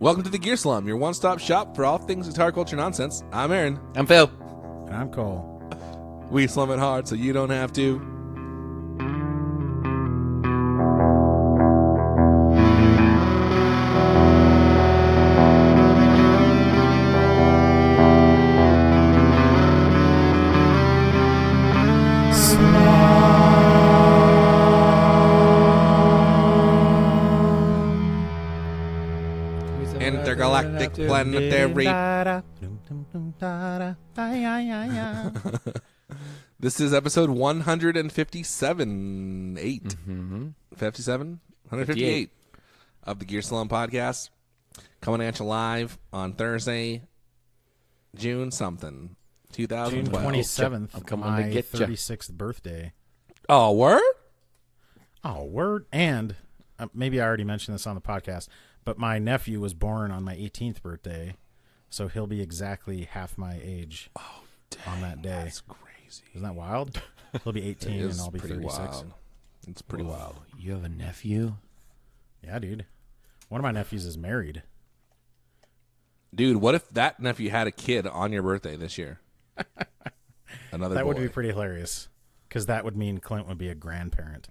Welcome to the Gear Slum, your one-stop shop for all things guitar culture nonsense. I'm Aaron. I'm Phil. And I'm Cole. We slum it hard so you don't have to. Intergalactic planetary. This is episode 157. 57? 158 of the Gear Slum podcast. Coming at you live on Thursday, June something, 2012. June 27th, I'm coming my to get ya. 36th birthday. Oh, word? Oh, word. And maybe I already mentioned this on the podcast, but my nephew was born on my 18th birthday, so he'll be exactly half my age on that day. That's crazy. Isn't that wild? He'll be 18 and I'll be 36. Wild. It's pretty wild. You have a nephew? Yeah, dude. One of my nephews is married. Dude, what if that nephew had a kid on your birthday this year? Another That boy. would be pretty hilarious, because that would mean Clint would be a grandparent.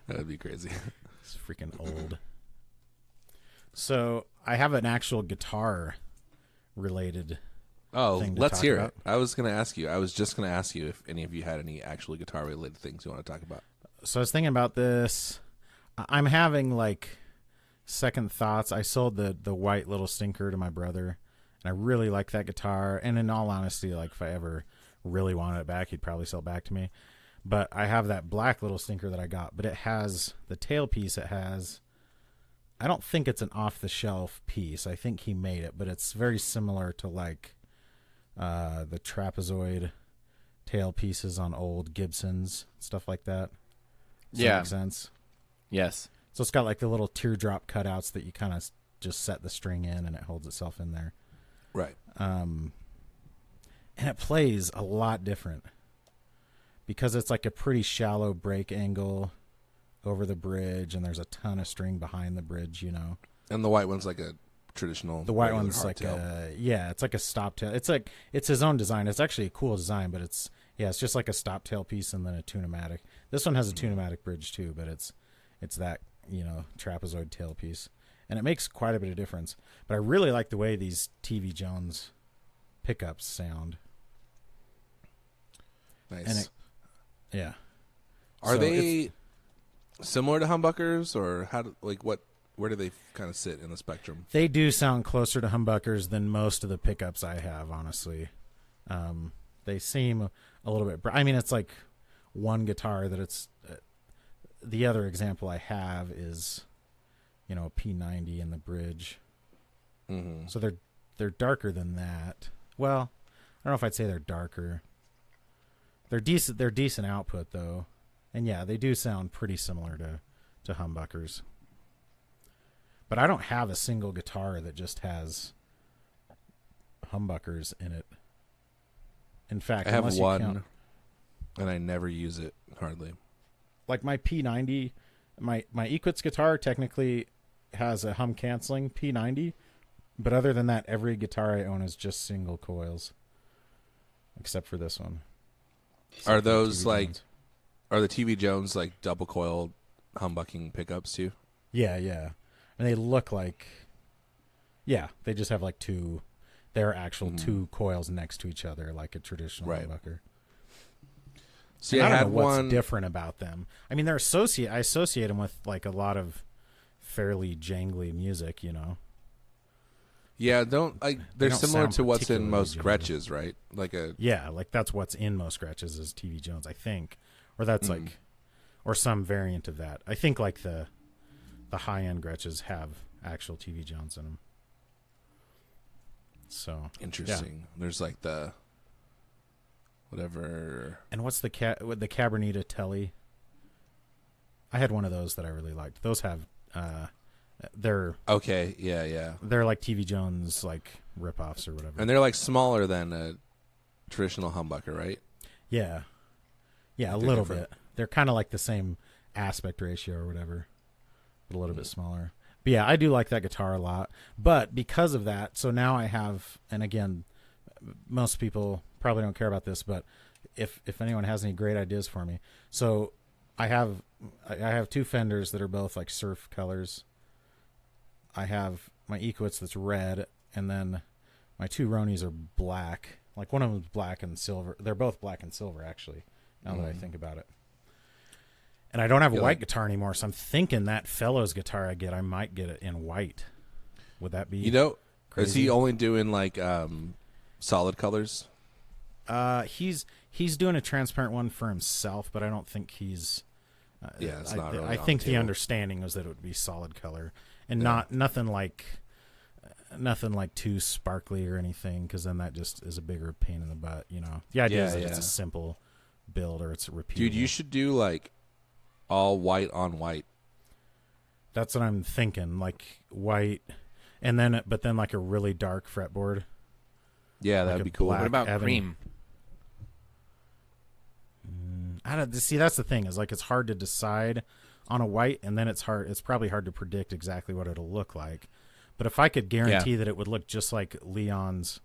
That would be crazy. It's freaking old. So I have an actual guitar related. Oh, thing to let's talk hear about. it. I was just going to ask you if any of you had any actually guitar related things you want to talk about. So I was thinking about this. I'm having like second thoughts. I sold the white little stinker to my brother, and I really like that guitar. And in all honesty, like if I ever really wanted it back, he'd probably sell it back to me. But I have that black little stinker that I got, but it has the tailpiece. It has, I don't think it's an off the shelf piece. I think he made it, but it's very similar to like the trapezoid tail pieces on old Gibsons, stuff like that. Does that make sense? Yes. So it's got like the little teardrop cutouts that you kind of just set the string in and it holds itself in there. Right. And it plays a lot different because it's like a pretty shallow break angle over the bridge, and there's a ton of string behind the bridge, you know. And the white one's like a traditional. The white one's hardtail. like it's like a stop tail. It's his own design. It's actually a cool design, but it's just like a stop tail piece and then a tune-o-matic. This one has a tune-o-matic bridge too, but it's that, you know, trapezoid tail piece. And it makes quite a bit of difference. But I really like the way these TV Jones pickups sound. Nice. And yeah. Are So they similar to humbuckers, or where do they kind of sit in the spectrum? They do sound closer to humbuckers than most of the pickups I have, honestly. They seem a little bit... I mean, it's like one guitar that it's... the other example I have is, you know, a P90 in the bridge. Mm-hmm. So they're darker than that. Well, I don't know if I'd say they're darker. They're decent output, though. And yeah, they do sound pretty similar to humbuckers. But I don't have a single guitar that just has humbuckers in it. In fact, I have one, count, and I never use it hardly. like my P90, my Equitz guitar technically has a hum canceling P90, but other than that, every guitar I own is just single coils, except for this one. Are those TV like? Jones. Are the TV Jones like double coil humbucking pickups too? Yeah. And they look like, they just have like two. They're actual two coils next to each other, like a traditional humbucker. See, I don't had know what's one different about them. I mean, I associate them with like a lot of fairly jangly music, you know. Yeah, they're don't similar sound to what's in particularly most jangly. Gretches, right? Like That's what's in most scratches is TV Jones, I think, or that's like, or some variant of that. I think like the high end Gretches have actual TV Jones in them. So interesting. Yeah. There's like the whatever. And what's the Cabernita Telly? I had one of those that I really liked. Those have they're Okay, yeah. they're like TV Jones like ripoffs or whatever. And they're like smaller than a traditional humbucker, right? Yeah, a They're little different. bit. They're kind of like the same aspect ratio or whatever, but a little bit smaller. But yeah, I do like that guitar a lot. But because of that, so now I have, and again, most people probably don't care about this, but if anyone has any great ideas for me, so I have 2 Fenders that are both like surf colors. I have my Equitz that's red, and then my 2 Ronis are black. Like one of them's black and silver. They're both black and silver, actually, now that I think about it. And I don't have a white guitar anymore, so I'm thinking that Fellows guitar I get, I might get it in white. Would that be crazy? Is he only doing like solid colors? He's doing a transparent one for himself, but I don't think he's. It's not really. I think the understanding was that it would be solid color and nothing like too sparkly or anything, because then that just is a bigger pain in the butt. The idea is that it's a simple build or it's repeatable. Dude, you should do like all white on white. That's what I'm thinking, like white, and then like a really dark fretboard. Yeah, that'd be cool. What about cream? I don't see. That's the thing, is like it's hard to decide on a white, and then it's probably hard to predict exactly what it'll look like. But if I could guarantee that it would look just like Leon's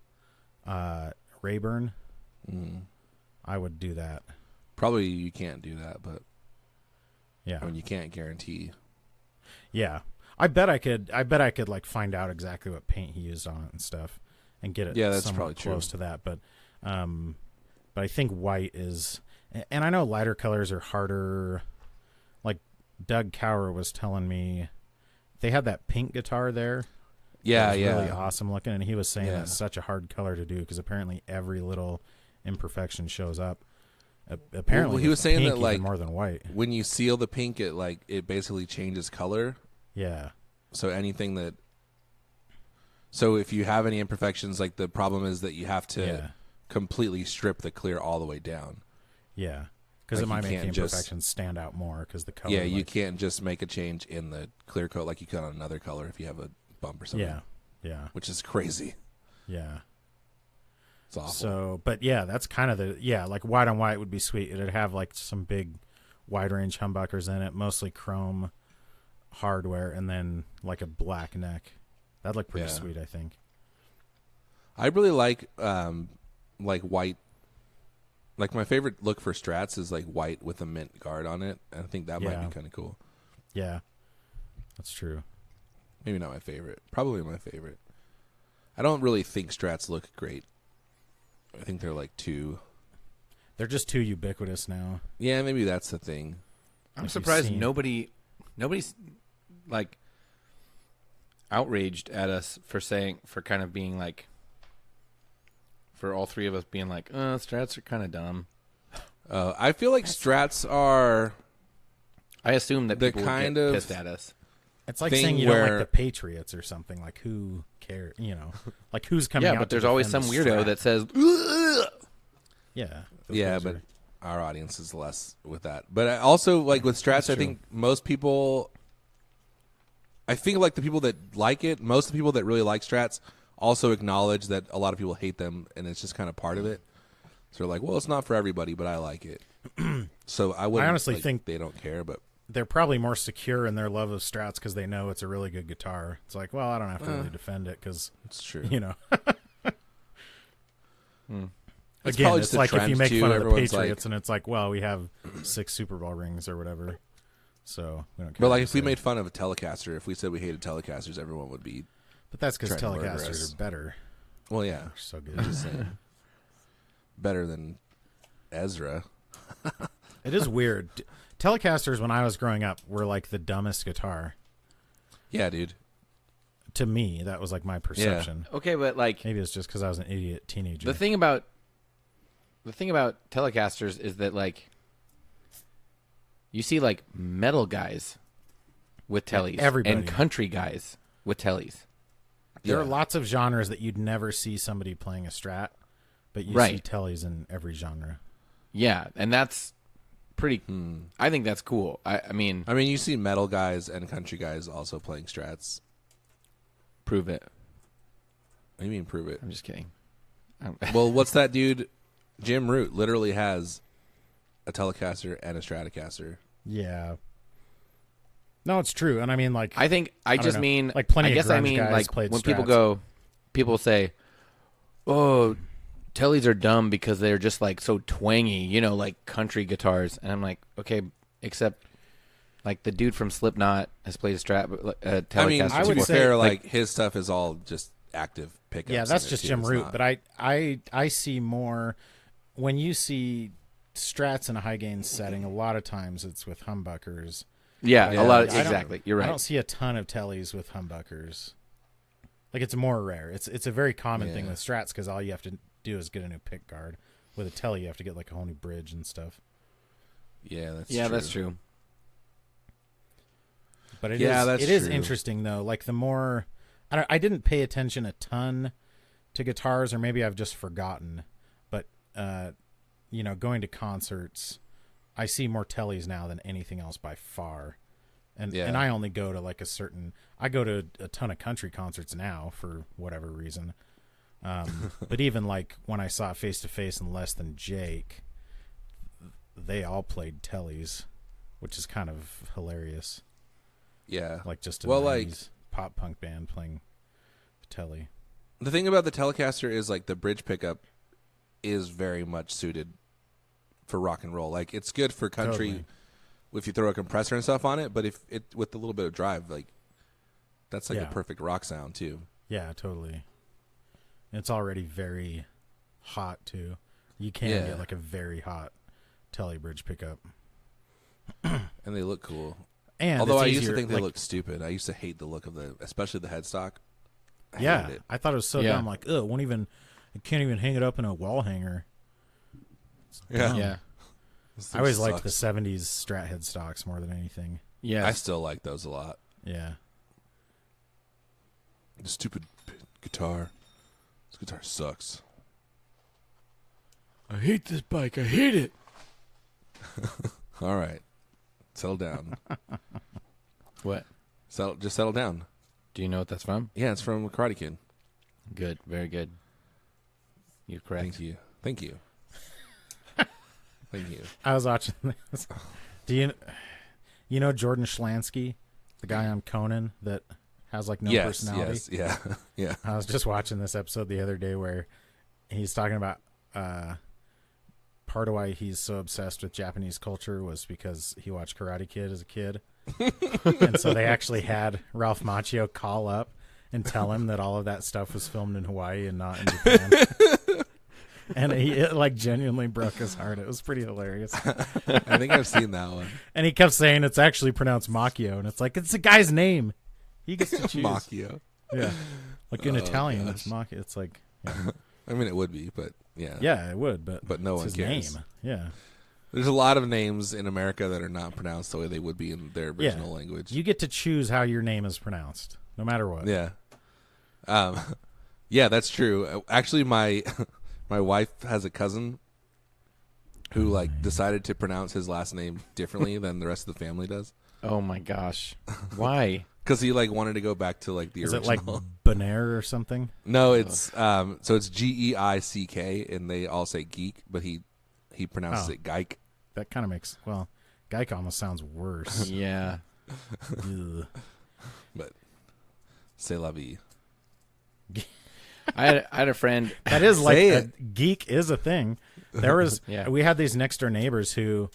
Rayburn, I would do that. Probably you can't do that, but yeah, I mean, you can't guarantee. Yeah, I bet I could like find out exactly what paint he used on it and stuff, and get it. Yeah, that's probably close true to that. But I think white is, and I know lighter colors are harder. Like Doug Cower was telling me, they had that pink guitar there. Yeah, really awesome looking, and he was saying that's such a hard color to do because apparently every little imperfection shows up. Apparently, he was saying pink that like more than white. When you seal the pink, it basically changes color. Yeah. So so if you have any imperfections, like the problem is that you have to completely strip the clear all the way down. Yeah. Because it might make the imperfections stand out more because the color. Yeah, you can't just make a change in the clear coat like you can on another color if you have a bump or something. Yeah. Which is crazy. Yeah. It's awful. So, but yeah, that's kind of like white on white would be sweet. It'd have like some big wide range humbuckers in it, mostly chrome hardware, and then like a black neck. That'd look pretty sweet, I think. I really like white. Like my favorite look for Strats is like white with a mint guard on it. I think that might be kind of cool. Yeah, that's true. Maybe not my favorite. Probably my favorite. I don't really think Strats look great. I think they're like They're just too ubiquitous now. Yeah, maybe that's the thing. I'm surprised nobody's like outraged at us for kind of being like, for all three of us being like, Strats are kind of dumb. I feel like Strats are. I assume that people kind would of get pissed at us. It's like saying you don't like the Patriots or something. Like, who cares? Like who's coming out? Yeah, but there's always some weirdo that says, "Ugh!" Yeah, but our audience is less with that. But I also, like with Strats, I think most people. I think like the people that like it, most of the people that really like Strats also acknowledge that a lot of people hate them, and it's just kind of part of it. So they're like, well, it's not for everybody, but I like it. So I honestly think they don't care, but they're probably more secure in their love of Strats because they know it's a really good guitar. It's like, well, I don't have to really defend it because it's true. Again, it's like if you make fun of the Patriots and it's like, well, we have 6 Super Bowl rings or whatever. So we don't care. But like if we made fun of a Telecaster, if we said we hated Telecasters, everyone would be. But that's because Telecasters are better. Well, yeah. They're so good. I'm just saying. Better than Ezra. It is weird. Telecasters, when I was growing up, were like the dumbest guitar. Yeah, dude. To me, that was like my perception. Yeah. Okay, but like maybe it's just because I was an idiot teenager. The thing about Telecasters is that like you see like metal guys with teles and country guys with teles. There are lots of genres that you'd never see somebody playing a Strat, but you see teles in every genre. Yeah, and that's pretty. I think that's cool. I mean, you see metal guys and country guys also playing Strats. Prove it. What do you mean, prove it? I'm just kidding. Well, what's that dude? Jim Root literally has a Telecaster and a Stratocaster. Yeah. No, it's true. And I mean, like, I think I just know. mean Like plenty I of guess I grunge mean guys like played when strats. people say, "Oh, teles are dumb because they're just like so twangy," like country guitars. And I'm like, okay, except like the dude from Slipknot has played a Telecaster. I mean, I to would be say, fair, like his stuff is all just active pickups. Yeah, that's in it, just too. Jim It's Root. not- But I see more when you see strats in a high gain setting. A lot of times it's with humbuckers. Yeah, Yeah. a lot of, I don't- exactly. You're right. I don't see a ton of teles with humbuckers. Like, it's more rare. It's a very common thing Yeah. with strats because all you have to do is get a new pick guard. With a tele, you have to get like a whole new bridge and stuff. Yeah, that's That's true. But it that's is true. interesting though. Like the more I didn't pay attention a ton to guitars, or maybe I've just forgotten. But going to concerts, I see more teles now than anything else by far. And I only go to like I go to a ton of country concerts now for whatever reason. But even like when I saw Face to Face and Less Than Jake, they all played teles, which is kind of hilarious. Yeah. Like just a like 90s pop punk band playing tele. the thing about the Telecaster is like the bridge pickup is very much suited for rock and roll. Like it's good for country Totally. if you throw a compressor and stuff on it, but if it with a little bit of drive, like that's like Yeah. a perfect rock sound too. Yeah, totally. It's already very hot too. You can Yeah. get like a very hot tele bridge pickup. And they look cool. And Although it's I used easier, to think they like, looked stupid. I used to hate the look of especially the headstock. I yeah, hated it. I thought it was so Yeah. dumb. Like, it can't even hang it up in a wall hanger. It's Yeah. dumb. Yeah. This I thing always liked the sucks. 70s Strat headstocks more than anything. Yeah. I still like those a lot. Yeah. The stupid guitar. This guitar sucks. I hate this bike. I hate it. All right. Settle down. What? Just settle down. Do you know what that's from? Yeah, it's from Karate Kid. Good. Very good. You're correct. Thank you. Thank you. Thank you. I was watching this. Do you know Jordan Schlansky, the guy on Conan that has like no personality? Yes. Yeah. Yeah. I was just watching this episode the other day where he's talking about part of why he's so obsessed with Japanese culture was because he watched Karate Kid as a kid. And so they actually had Ralph Macchio call up and tell him that all of that stuff was filmed in Hawaii and not in Japan. And it like genuinely broke his heart. It was pretty hilarious. I think I've seen that one. And he kept saying it's actually pronounced Macchio, and it's like it's a guy's name. He gets to choose. Macchio. Yeah, like in Oh, Italian, gosh. it's Macchio. It's like, yeah. I mean, it would be, but yeah. Yeah, it would, but no it's one his cares. name. Yeah, There's a lot of names in America that are not pronounced the way they would be in their original language. you get to choose how your name is pronounced, no matter what. Yeah. Yeah, that's true. Actually, my my wife has a cousin who like decided to pronounce his last name differently than the rest of the family does. Oh my gosh. Why? Because he like wanted to go back to like the Is original. it like Bonaire or something? No, it's so it's Geick, and they all say geek, but he pronounces Oh. it Geik. That kind of makes Geik almost sounds worse. Yeah. Ugh. But c'est la vie. I had a friend. That is like Say a it. geek is a thing. There was Yeah. we had these next door neighbors who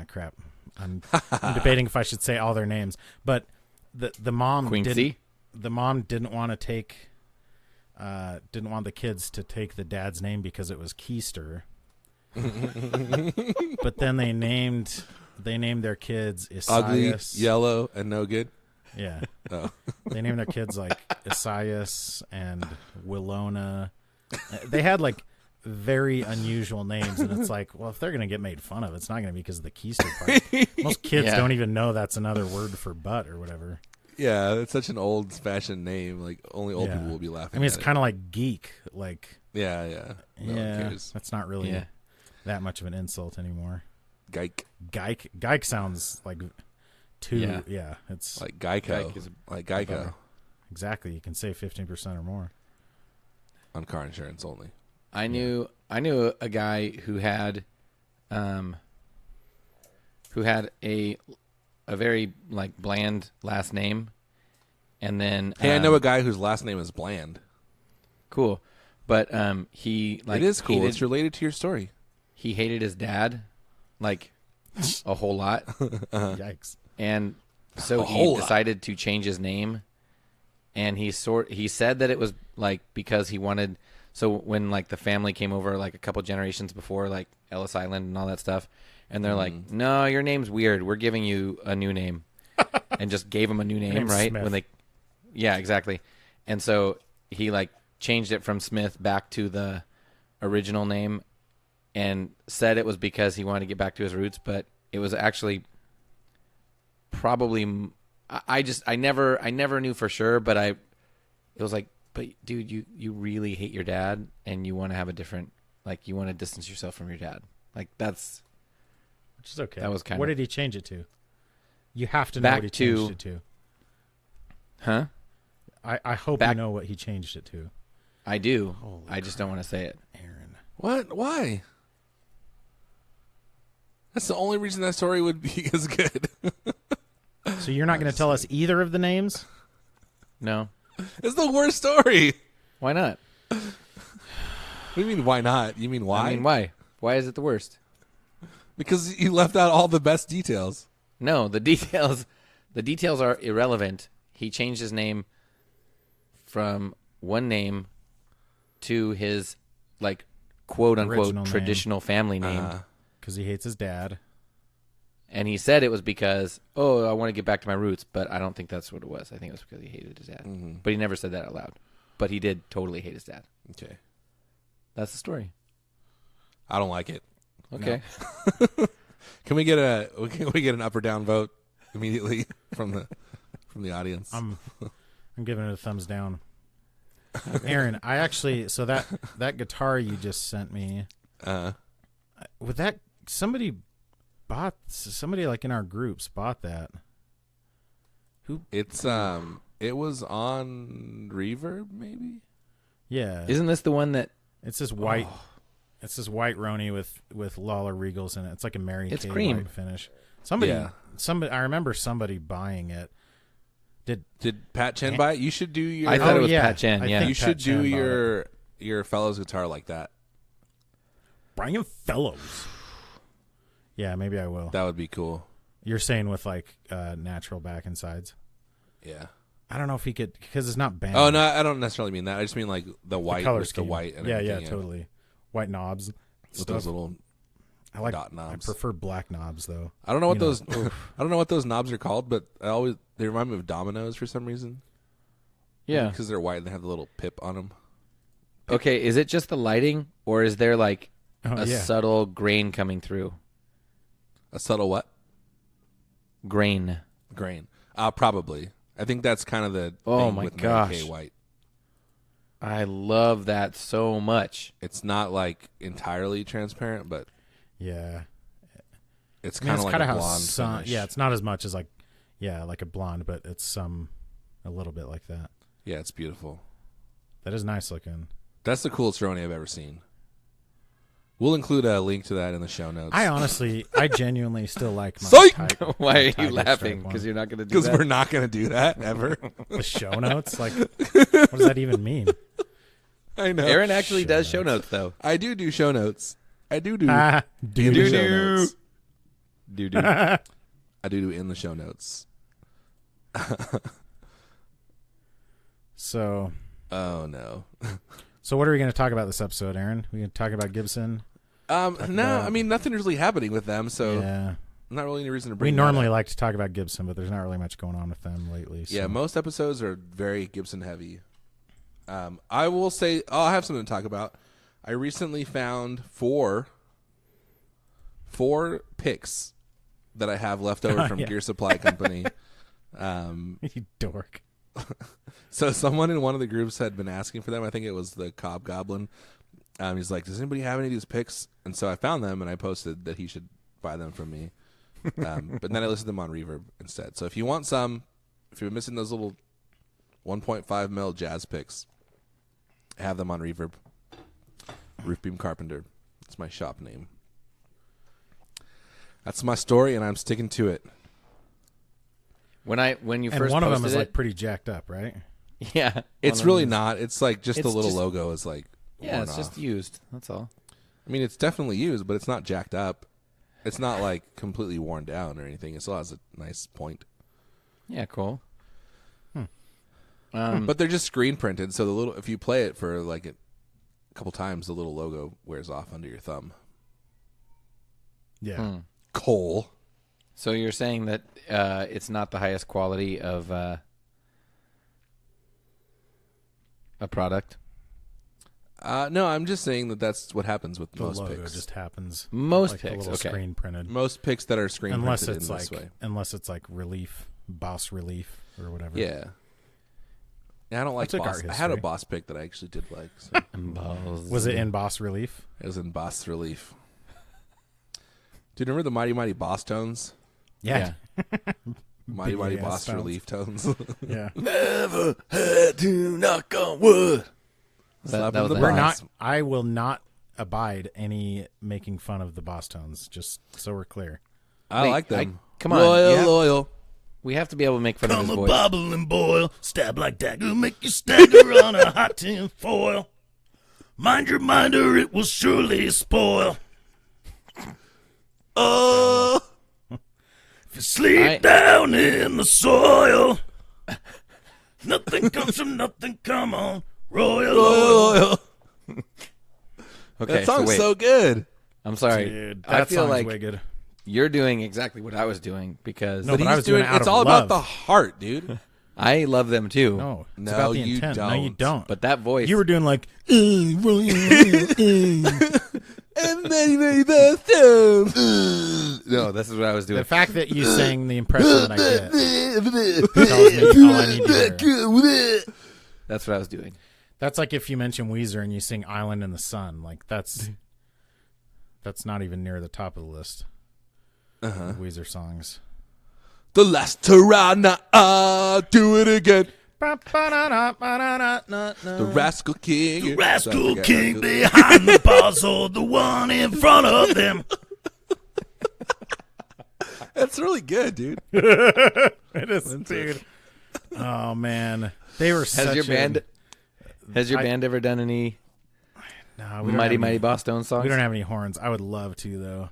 crap. I'm debating if I should say all their names, but the mom Quincy? didn't want to take didn't want the kids to take the dad's name because it was Keister. But then they named their kids Ugly, Isaias. yellow, and no good. Yeah. Oh. They named their kids like Isaias and Willona. They had like very unusual names, and it's like, well, if they're gonna get made fun of, it's not gonna be because of the keister part. Most kids Yeah. don't even know that's another word for butt or whatever. Yeah, it's such an old-fashioned name. Like only old Yeah. people will be laughing. I mean, it's at kind of like geek. Like, it. Yeah. No one cares. that's not really Yeah. that much of an insult anymore. Geik, Geik sounds like too. Yeah. Yeah, it's like Geico, Geik is like Geico bummer. exactly. You can save 15% or more. on car insurance only. I knew a guy who had who had a very like bland last name, and then Hey, I know a guy whose last name is Bland. cool, but he like it is cool. hated- It's related to your story. he hated his dad like a whole lot, Yikes. and so A he whole lot. decided to change his name. And he said that it was like because he wanted. So when like the family came over like a couple generations before, like Ellis Island and all that stuff, and they're like, "No, your name's weird. We're giving you a new name," and just gave him a new name, Name's right? Smith. When they, yeah, exactly. And so he like changed it from Smith back to the original name, and said it was because he wanted to get back to his roots, but it was actually probably. I never knew for sure, but it was like, but dude, you really hate your dad and you want to have a different, like you want to distance yourself from your dad. Like that's, Which is okay. That was kind What of- did he change it to? You have to know Back what he to- changed it to. huh? I hope Back- you know what he changed it to. I do. Holy I just don't want to say it. Aaron. What? Why? That's the only reason that story would be as good. So you're not going to tell us either of the names? No. It's the worst story. Why not? What do you mean, why not? You mean why? I mean, why? Why is it the worst? Because you left out all the best details. No, the details are irrelevant. He changed his name from one name to his like quote unquote Original name. traditional family name. Because he hates his dad. And he said it was because, I want to get back to my roots, but I don't think that's what it was. I think it was because he hated his dad. Mm-hmm. But he never said that out loud. But he did totally hate his dad. Okay. That's the story. I don't like it. Okay. Can we get an up or down vote immediately from the audience? I'm giving it a thumbs down. Aaron, I actually that guitar you just sent me, with that somebody like in our groups bought that. It's it was on Reverb maybe. Yeah. Isn't this the one that It's this white It's this white Roni with Lawler Regals in it. It's like a Mary It's Kay cream. white finish. Somebody Yeah. I remember somebody buying it. Did Pat Chen buy it? You should do your. I thought Oh, it was yeah. Pat Chen. I Yeah. think you should Pat Chen do bought your fellows guitar like that. Brian Fellows. Yeah, maybe I will. That would be cool. You're saying with like natural back and sides. Yeah. I don't know if he could because it's not band. Oh no, I don't necessarily mean that. I just mean like the white color with the scheme. white and yeah, everything. totally. White knobs. With those little I like dot knobs. I prefer black knobs though. I don't know what You know, those I don't know what those knobs are called, but they remind me of dominoes for some reason. Yeah. Because they're white and they have the little pip on them. Okay, is it just the lighting or is there like a yeah. subtle grain coming through? A subtle what? Grain. Grain. Probably. I think that's kind of the Oh thing my with Mary Kay gosh. white. I love that so much. It's not like entirely transparent, but Yeah. it's I mean, kind of it's like kinda a how blonde some, finish. yeah, it's not as much as like like a blonde, but it's a little bit like that. Yeah, it's beautiful. That is nice looking. That's the coolest Roni I've ever seen. We'll include a link to that in the show notes. I genuinely still like my Psych! Why are you Tiger laughing? stripe one. Because you're not going to do Because that? we're not going to do that ever. The show notes? Like, what does that even mean? I know. Aaron actually Show does show notes. notes, though. I do show notes. I do. Do in the show do. notes. Do. I do in the show notes. So, Oh no. what are we going to talk about this episode, Aaron? We going to talk about Gibson? No, about- I mean nothing really happening with them, so Yeah. not really any reason to We bring. that normally up. like to talk about Gibson, but there's not really much going on with them lately. So. Yeah, most episodes are very Gibson heavy. I will say I'll have something to talk about. I recently found four picks that I have left over from Yeah. Gear Supply Company. You dork. So someone in one of the groups had been asking for them. I think it was the Cobb Goblin. He's like, "Does anybody have any of these picks?" And so I found them and I posted that he should buy them from me. But then I listed them on Reverb instead. So if you want some, if you're missing those little 1.5 mil jazz picks, I have them on Reverb. Roofbeam Carpenter. It's my shop name. That's my story, and I'm sticking to it. When you And first one of them posted is it, like pretty jacked up, right? yeah, It's really not. It's like just the It's little just- logo is like yeah, worn it's off. just used. That's all. I mean, it's definitely used, but it's not jacked up. It's not like completely worn down or anything. It still has a nice point. Yeah, cool. But they're just screen printed, so the little if you play it for like a couple times, the little logo wears off under your thumb. Yeah. Cole. So you're saying that it's not the highest quality of a product? No, I'm just saying that that's what happens with The most logo picks. just happens. Most like the picks, little okay. screen printed. Most picks that are screen Unless printed it's in like this way. relief, boss relief or whatever. Yeah. Yeah, I don't like took boss. art I had a history. boss pick that I actually did like. So. Was it in boss relief? It was in boss relief. Do you remember the Mighty Mighty Boss tones? Yeah. Mighty Mighty Big-ass Boss tones. relief tones. Yeah. Never had to knock on wood. Slap that in was the a- We're boss. not. I will not abide any making fun of the boss tones. Just so we're clear. I Wait, like them. come on, Loyal, yeah. loyal. We have to be able to make fun of his voice. Bobble and boil, stab like dagger, make you stagger on a hot tin foil. Mind your minder, it will surely spoil. Oh, if you sleep down in the soil, nothing comes from nothing. Come on, royal oil. Okay, That song's wait. so good. I'm sorry. Dude, I that feel song's like wicked. you're doing exactly what I was doing because No, but I he's was doing it out it's of all love. about the heart, dude. I love them too. No, it's No, about the you intent. No, you don't. don't. But that voice, you were doing like, And then he made the sound. no, this is what I was doing. the fact that you sang the impression that I get tells me all I need to hear. That's what I was doing. That's like if you mention Weezer and you sing "Island in the Sun." Like that's not even near the top of the list. Of Weezer songs. The last Tirana, do it again. The Rascal King. Rascal King behind the bars or the one in front of them. That's really good, dude. It is, dude. Oh man, they were. Has your band ever done any No, we don't Mighty have Mighty any, Boss Stone songs? We don't have any horns. I would love to though.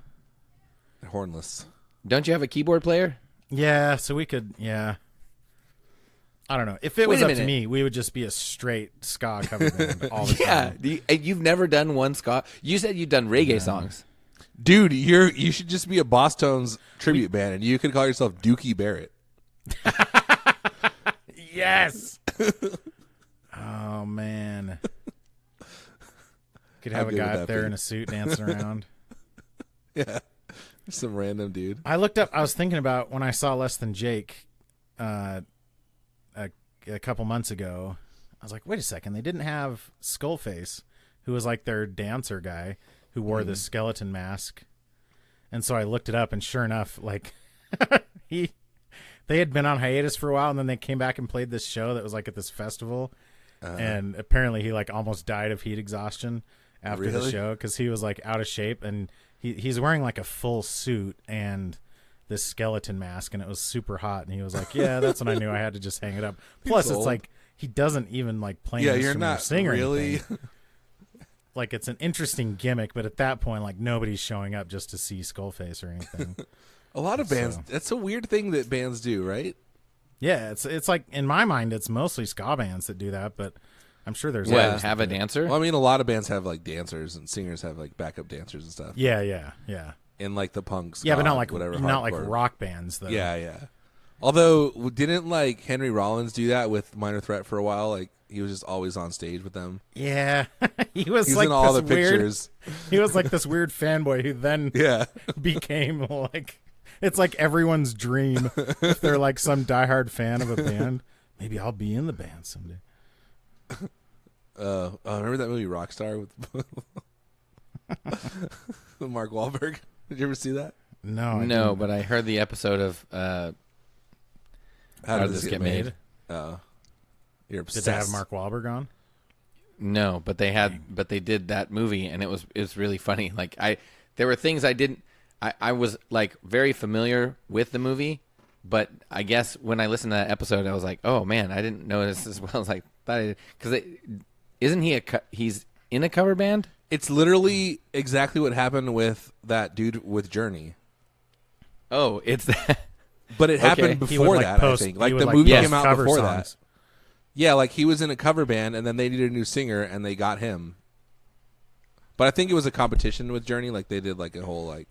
Hornless. Don't you have a keyboard player? Yeah, so we could. Yeah, I don't know. If it Wait was a up to minute. me, we would just be a straight ska cover band all the Yeah. time. You've never done one ska? You said you've done reggae songs. Dude, you should just be a Boss Tones tribute band, and you could call yourself Dookie Barrett. Yes. Oh man. Could have How a good guy would up that there be? in a suit dancing around. Yeah. Some random dude. I looked up. I was thinking about when I saw Less Than Jake, a couple months ago. I was like, wait a second. They didn't have Skullface, who was like their dancer guy, who wore this skeleton mask. And so I looked it up, and sure enough, like they had been on hiatus for a while, and then they came back and played this show that was like at this festival. And apparently he like almost died of heat exhaustion after the Really? show because he was like out of shape, and he's wearing like a full suit and this skeleton mask, and it was super hot, and he was like, yeah, that's when I knew I had to just hang it up. Plus it's old. like he doesn't even like play Yeah, an you're instrument or not sing or really. anything. Like it's an interesting gimmick, but at that point like nobody's showing up just to see Skullface or anything. A lot of bands. So- That's a weird thing that bands do, right? Yeah, it's like in my mind it's mostly ska bands that do that, but I'm sure there's What, others that have a do it. dancer? Well, I mean, a lot of bands have like dancers, and singers have like backup dancers and stuff. Yeah. In like the punks. Yeah, but not like whatever. not like hardcore. rock bands though. Yeah. Although, didn't like Henry Rollins do that with Minor Threat for a while? Like he was just always on stage with them. Yeah. he was He's like in all this the weird, pictures. He was like this weird fanboy who then Yeah. became like it's like everyone's dream if they're like some diehard fan of a band. Maybe I'll be in the band someday. Remember that movie Rockstar with with Mark Wahlberg? Did you ever see that? No, I No, didn't. but I heard the episode of How did this get made? You're Did obsessed. they have Mark Wahlberg on? No, but they did that movie, and it was really funny. Like there were things I didn't. I was like very familiar with the movie, but I guess when I listened to that episode, I was like, oh man, I didn't notice as well. I was like, because isn't he he's in a cover band? It's literally exactly what happened with that dude with Journey. Oh, it's that. But it happened before that, I think. Like, the movie came out before that. Yeah, like, he was in a cover band, and then they needed a new singer, and they got him. But I think it was a competition with Journey. Like, they did, like, a whole, like,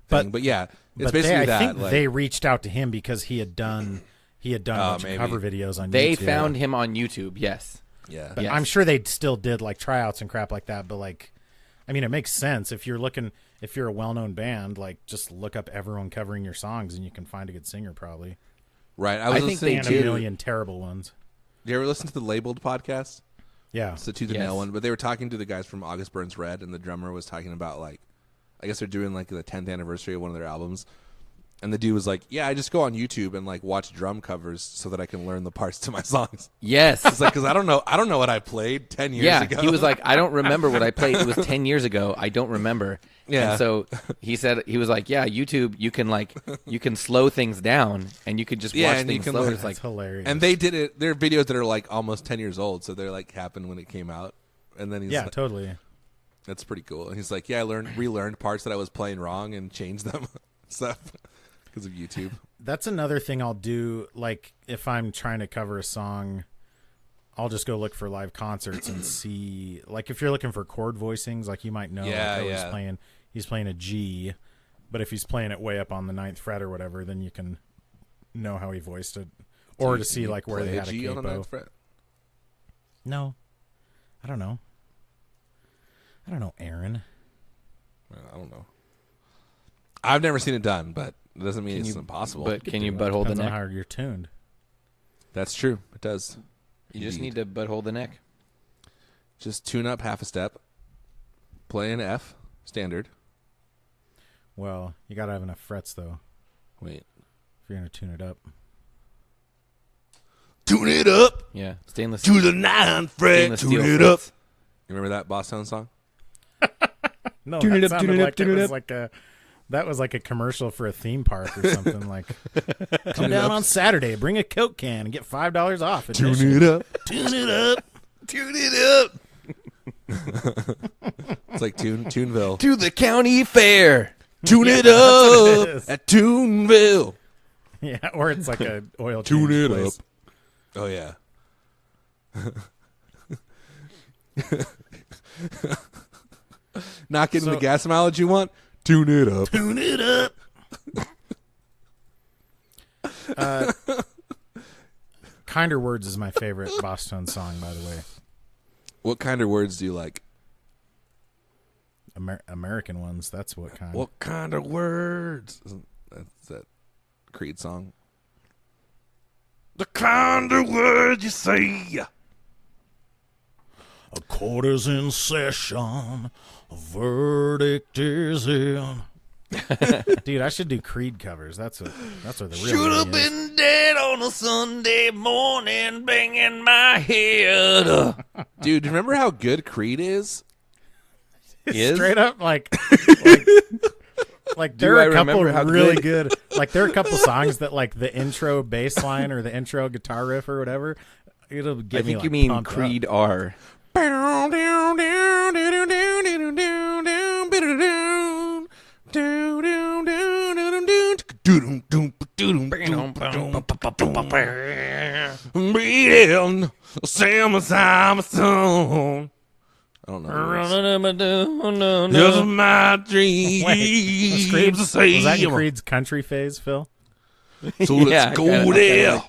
thing. But yeah, it's basically that. I think they reached out to him because he had done a bunch of cover videos on YouTube. They found him on YouTube, yes. Yeah. But I'm sure they still did, like, tryouts and crap like that. But, like, I mean, it makes sense. If you're a well-known band, like, just look up everyone covering your songs, and you can find a good singer, probably. Right. I think they do. A million terrible ones. Did you ever listen to the Labeled podcast? Yeah. It's the Tooth and Nail one. But they were talking to the guys from August Burns Red, and the drummer was talking about, like, I guess they're doing, like, the 10th anniversary of one of their albums. And the dude was like, yeah, I just go on YouTube and, like, watch drum covers so that I can learn the parts to my songs. Yes. It's like, because I don't know what I played 10 years ago. Yeah, he was like, I don't remember what I played. It was 10 years ago. I don't remember. Yeah. And so he was like, yeah, YouTube, you can slow things down, and you could just watch things slow. It's like hilarious. And they did it. There are videos that are, like, almost 10 years old, so they're, like, happened when it came out. And then he's like, totally. That's pretty cool. And he's like, yeah, I relearned parts that I was playing wrong and changed them stuff because of YouTube. That's another thing I'll do. Like, if I'm trying to cover a song, I'll just go look for live concerts and see. Like, if you're looking for chord voicings, like, you might know he's playing a G, but if he's playing it way up on the 9th fret or whatever, then you can know how he voiced it, or to see like where they had a G capo. on the 9th fret. No, I don't know. Aaron. I don't know. I've never seen it done, but it doesn't mean it's impossible. But can you butthole the neck? On how you're tuned. That's true. It does. You just need to butthole the neck. Just tune up half a step. Play an F standard. Well, you got to have enough frets, though. Wait. If you're going to tune it up. Tune it up. Yeah. Stainless. To the 9th fret. Tune it up. You remember that Boss Town song? No, that was like a commercial for a theme park or something. Like, come down on Saturday, bring a Coke can, and get $5 off. Tune it up. Tune it up. Tune it up. It's like Tuneville. To the county fair. Tune it up at Tuneville. Yeah, or it's like a oil change change it place. up. Oh, yeah. Not getting the gas mileage you want? Tune it up. Tune it up. Kinder Words is my favorite Boss Tone song, by the way. What kind of words do you like? American ones. That's what kind. What kind of words? That's that Creed song. The kind of words you say. A court is in session. A verdict is in. Dude, I should do Creed covers. That's what the real. Should have been dead on a Sunday morning, banging my head. Dude, do you remember how good Creed is? Straight up, like there are a couple really good. Like, there are a couple songs that, like, the intro bass line or the intro guitar riff or whatever, it'll get me. I think you mean Creed R. Breathing, summertime song. I don't know. This is my dream. Was that in Creed's country phase, Phil? So let's go there.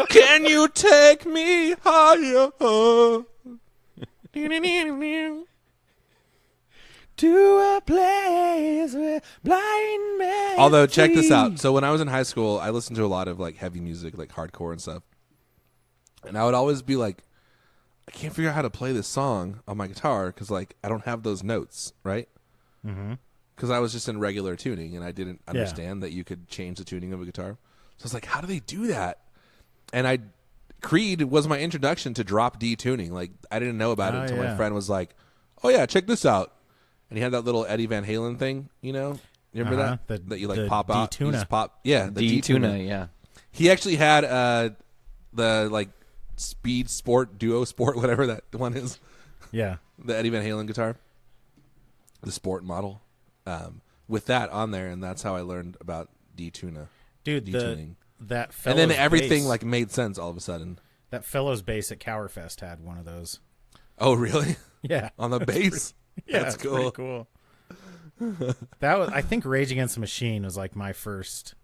Can you take me higher? To a place where blind men. Although, check this out. So when I was in high school, I listened to a lot of, like, heavy music, like hardcore and stuff. And I would always be like, I can't figure out how to play this song on my guitar because, like, I don't have those notes, right? Mm-hmm. Because I was just in regular tuning, and I didn't understand that you could change the tuning of a guitar. So I was like, how do they do that? And Creed was my introduction to drop D tuning. Like, I didn't know about it until my friend was like, oh, yeah, check this out. and he had that little Eddie Van Halen thing. You remember that you like pop out, D-tuna. you just pop, the D-tuna, yeah. He actually had the like Speed Sport Duo Sport, whatever that one is. Yeah, the Eddie Van Halen guitar, the Sport model, with that on there, and that's how I learned about D-tuna. Dude, D-tuning. that and then Fellows everything bass, like made sense all of a sudden. that Fellows bass at Cowerfest had one of those. Oh, really? Yeah, On the bass? yeah, That's it's cool. pretty cool. That was, I think, Rage Against the Machine was like my first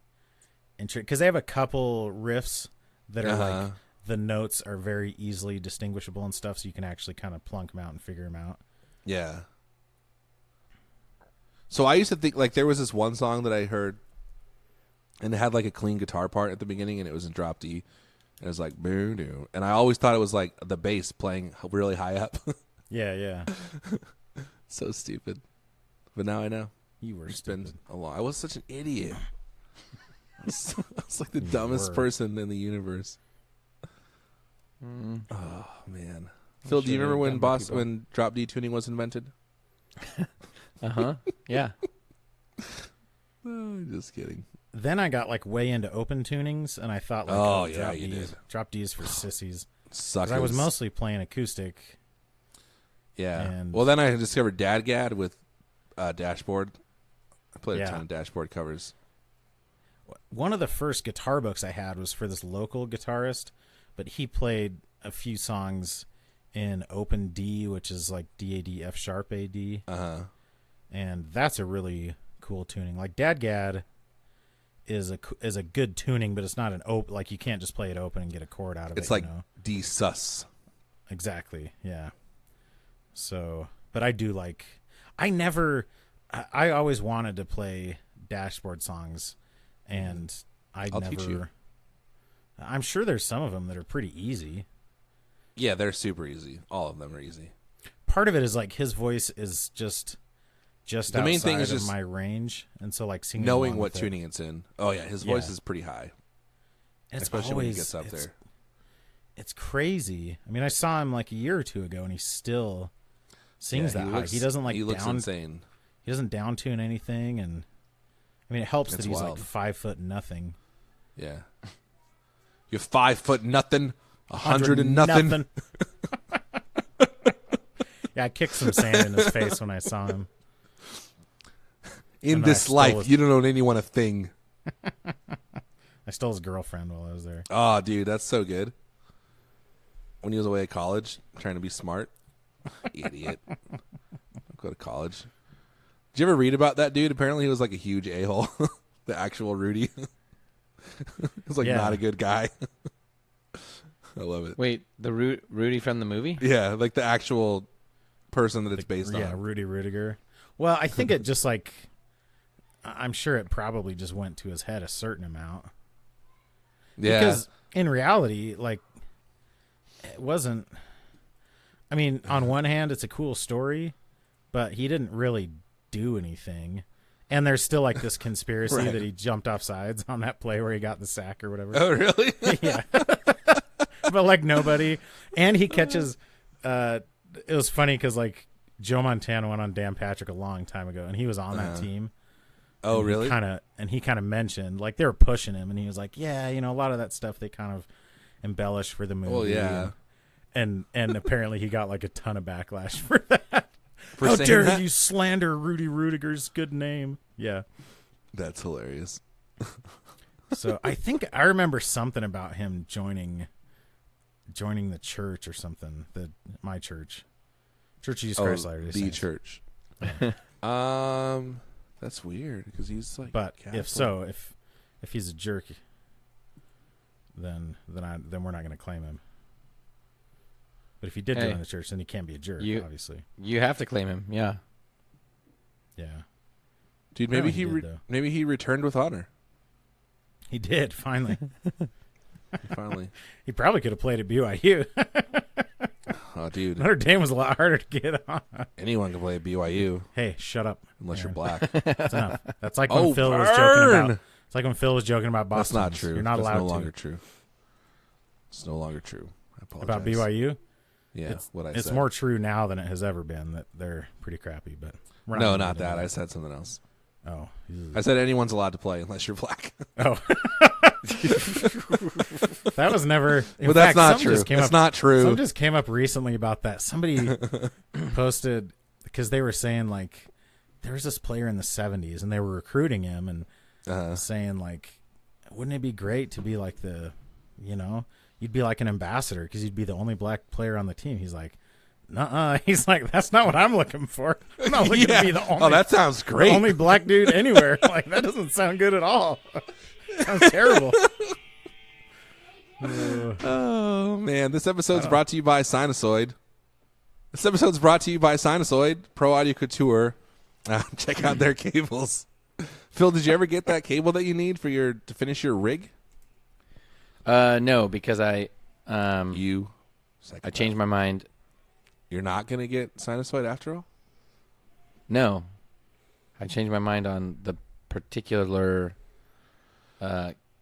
intro, because they have a couple riffs that are like the notes are very easily distinguishable and stuff, so you can actually kind of plunk them out and figure them out. Yeah. So I used to think like there was this one song that I heard, and it had like a clean guitar part at the beginning, and it was in drop D, and it was like boo doo, and I always thought it was like the bass playing really high up. Yeah. So stupid, but now I know. You were It's been stupid. a long. I was such an idiot. I was like the dumbest were. person in the universe. Oh man, Phil, do you sure remember when dumber people. when drop D tuning was invented? Yeah. Oh, just kidding. Then I got like way into open tunings, and I thought like, Oh, yeah, drop you D's, did. drop D's for sissies. 'Cause Suckers. I was mostly playing acoustic. Yeah. And- Well, then I discovered DadGad with Dashboard. I played a Yeah. ton of Dashboard covers. One of the first guitar books I had was for this local guitarist, but he played a few songs in open D, which is like D-A-D, F sharp A-D. And that's a really cool tuning. Like DadGad is a good tuning, but it's not an open, like you can't just play it open and get a chord out of it. It's like you know? D sus. Exactly. Yeah. So, but I do like, I always wanted to play Dashboard songs, and I'll teach you. I'm sure there's some of them that are pretty easy. Yeah, they're super easy. All of them are easy. Part of it is like his voice is just The main thing outside is of just my range, and so like singing knowing along what with it. tuning it's in. Oh yeah, his voice Yeah. is pretty high, And it's especially when he gets up it's- there. It's crazy. I mean, I saw him like a year or two ago, and he still sings Yeah, that high. He doesn't like he looks down. insane. He doesn't down tune anything, and I mean, it helps It's that he's wild. like 5 nothing. Yeah. You're 5 foot nothing, 100 and nothing. Yeah, I kicked some sand in his face when I saw him. In And then I this stole life, his- you don't owe anyone a thing. I stole his girlfriend while I was there. Oh, dude, that's so good. When he was away at college, trying to be smart. Idiot. Go to college. Did you ever read about that dude? Apparently he was like a huge a-hole. The actual Rudy. He was like Yeah. not a good guy. I love it. Wait, the Rudy from the movie? Yeah, like the actual person that it's based Yeah, on. Rudy Rudiger. Well, I think it just like, I'm sure it probably just went to his head a certain amount. Yeah. Because in reality, like, it wasn't. I mean, on one hand, it's a cool story, but he didn't really do anything. And there's still like this conspiracy Right. that he jumped off sides on that play where he got the sack or whatever. Oh, really? Yeah. But like nobody. And he catches. It was funny because like Joe Montana went on Dan Patrick a long time ago, and he was on that team. Oh, And really? He kind of mentioned like they were pushing him, and he was like, "Yeah, you know, a lot of that stuff they kind of embellish for the movie." Well, yeah. And apparently he got like a ton of backlash for that. For How saying dare that? you slander Rudy Rudiger's good name? Yeah. That's hilarious. So I think I remember something about him joining the church or something. My church, Church of Jesus Christ Latter-day the Saints. church. That's weird because he's like. But Catholic. if so, if he's a jerk, then we're not going to claim him. But if he did join the church, then he can't be a jerk. Obviously, You have to claim him, yeah. yeah. dude, maybe Apparently he did, he returned with honor. He did finally. Finally. He probably could have played at BYU. Oh, dude, Notre Dame was a lot harder to get on. anyone can play at BYU Hey, shut up. unless you're Aaron. black. That's enough. That's like when Oh, Phil was joking about. burn! It's like when Phil was joking about That's Boston. not true. You're not That's allowed no longer to. true. It's no longer true. I apologize. About BYU. Yeah, what I said. It's more true now than it has ever been that they're pretty crappy. But We're No, gonna not get into that. I said something else. Oh. I said anyone's allowed to play unless you're black. Oh. That was never. But that's not true. That's That's not true. Something just came up recently about that. Somebody posted because they were saying like there was this player in the 70s and they were recruiting him and saying like, wouldn't it be great to be like you'd be like an ambassador because you'd be the only black player on the team. He's like, nuh-uh. He's like, that's not what I'm looking for. I'm not looking to be the only. Oh, that sounds great. The only black dude anywhere. Like that doesn't sound good at all. Sounds terrible. Oh man, this episode's brought to you by Sinusoid. Pro Audio Couture. Check out their cables. Phil, did you ever get that cable that you need to finish your rig? No, because I changed my mind. You're not gonna get Sinusoid after all? No, I changed my mind on the particular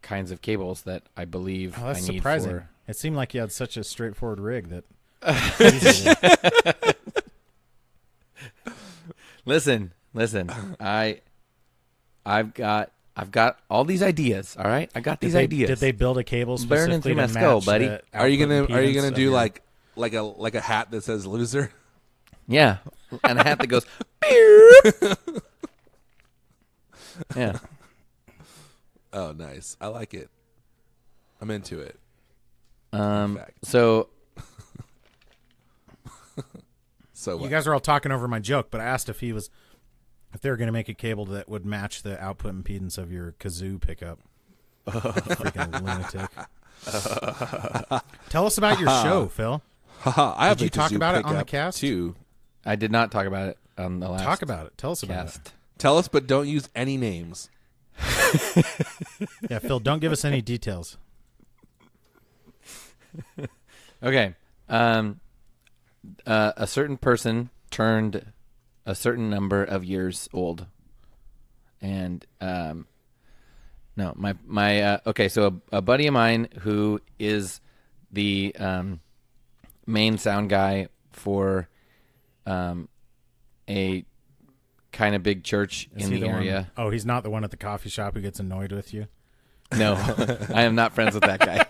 kinds of cables that I believe Oh, that's I need surprising. for. It seemed like you had such a straightforward rig that. Listen. I've got all these ideas. All right, I got these ideas. Did they build a cable Burning specifically through my to skull, match buddy. the Are you output gonna impedance do of your- like a hat that says loser? Yeah, and a hat that goes. Yeah. Oh, nice. I like it. I'm into it. So So You what? guys are all talking over my joke, but I asked if they were going to make a cable that would match the output impedance of your kazoo pickup. Freaking lunatic. Tell us about your show, Phil. I have Did you a talk kazoo about it on the pickup, cast? too. I did not talk about it on the last. Talk about it. Tell us about cast. Tell us, but don't use any names. it. Yeah, Phil, don't give us any details. Okay. A certain person turned a certain number of years old, and no, my okay. So a buddy of mine who is the main sound guy for a kind of big church Is in he the area. one? Oh, he's not the one at the coffee shop who gets annoyed with you? No, I am not friends with that guy.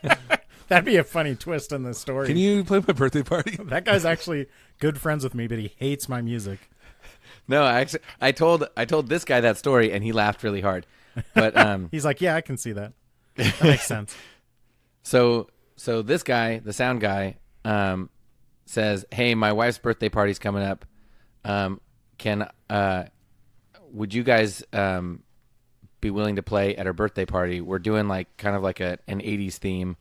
That'd be a funny twist in the story. Can you play my birthday party? That guy's actually good friends with me, but he hates my music. No, I told this guy that story, and he laughed really hard. But He's like, yeah, I can see that. That makes sense. So this guy, the sound guy, says, "Hey, my wife's birthday party's coming up. Would you guys be willing to play at her birthday party? We're doing like kind of like an 80s theme.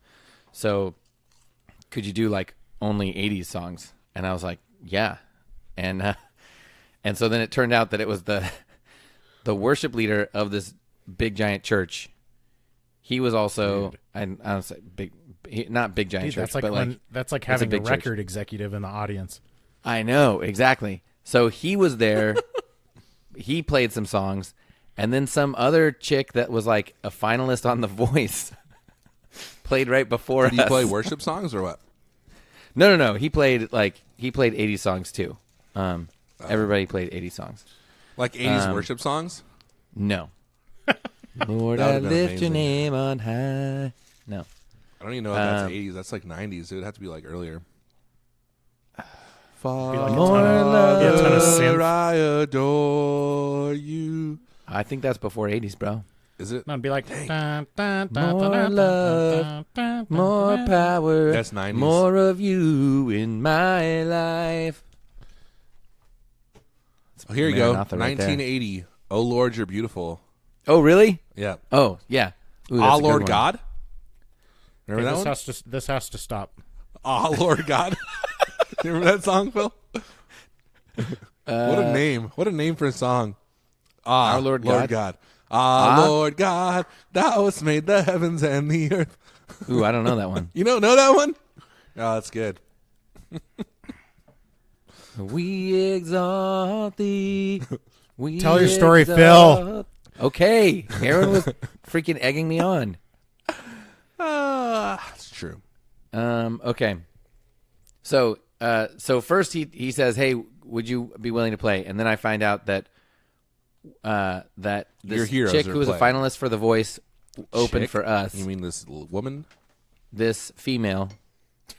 So could you do like only 80s songs?" And I was like, "Yeah." And so then it turned out that it was the worship leader of this big giant church. He was also I don't say big, not big giant church, but that's like having a big record church. executive in the audience. I know, exactly. So he was there. He played some songs, and then some other chick that was like a finalist on The Voice played right before us. Did you play worship songs or what? No. He played 80 songs too. Everybody played 80 songs. Like 80s worship songs? No. Lord, That I would've been lift your amazing. name on high. No. I don't even know if that's 80s. That's like 90s. It would have to be like earlier. Father, More love. Be a ton of synth. I adore you. I think that's before 80s, bro. Is it? No, it'd be like dun, dun, dun, More dun, dun, love, dun, dun, dun, More dun. power. That's 90s. More of you in my life. Oh, here you go. Maranatha right there. 1980. Oh, Lord, you're beautiful. Oh, really? Yeah. Oh, yeah. Ooh, that's Ah, a good Lord one. God? Okay, Remember that one? this has to stop. Ah, Lord God. You remember that song, Phil? What a name. What a name for a song. Ah, Our Lord God. God. Ah, Lord God, thou hast made the heavens and the earth. Ooh, I don't know that one. You don't know that one? Oh, that's good. We exalt thee. We Tell your story, exalt- Okay. Aaron was freaking egging me on. It's true. Okay. So So first he says, "Hey, would you be willing to play?" And then I find out that that Your this heroes chick are who was a playing. finalist for The Voice opened Chick? for us. You mean this woman? This female.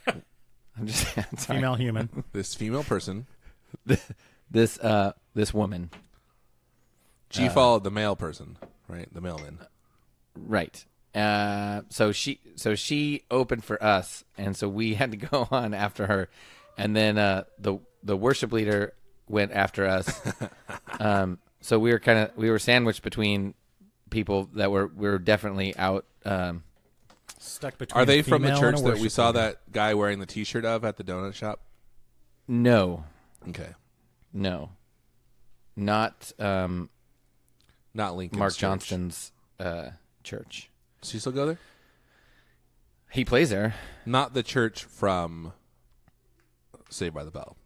I'm just sorry. Female human. This female person? This woman. She followed the male person, right? The mailman. Right. So she opened for us, and so we had to go on after her, and then the worship leader went after us. So we were sandwiched between people that we were definitely out. Stuck between. Are they a from the female church and a that we worship saw leader. that guy wearing the T-shirt of at the donut shop? No, Okay, not not Lincoln. Mark Johnston's church. Does he still go there? He plays there. Not the church from Saved by the Bell.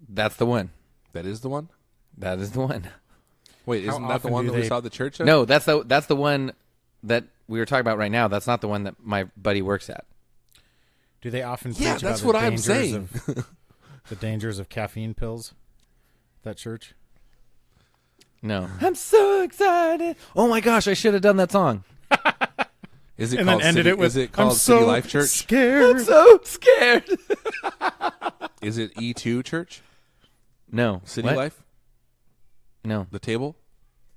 That's the one. That is the one. That is the one. Wait, How isn't that the often one do that we they- saw at the church? At? No, that's the one that we were talking about right now. That's not the one that my buddy works at. Do they often Yeah, preach that's about what the I'm dangers saying. of- the dangers of caffeine pills? That church? No. I'm so excited. Oh my gosh, I should have done that song. Is it And called then ended City, it with, is it "I'm called so City Life Church? scared. I'm so scared. Is it E2 Church? No. City What? Life? No. The table?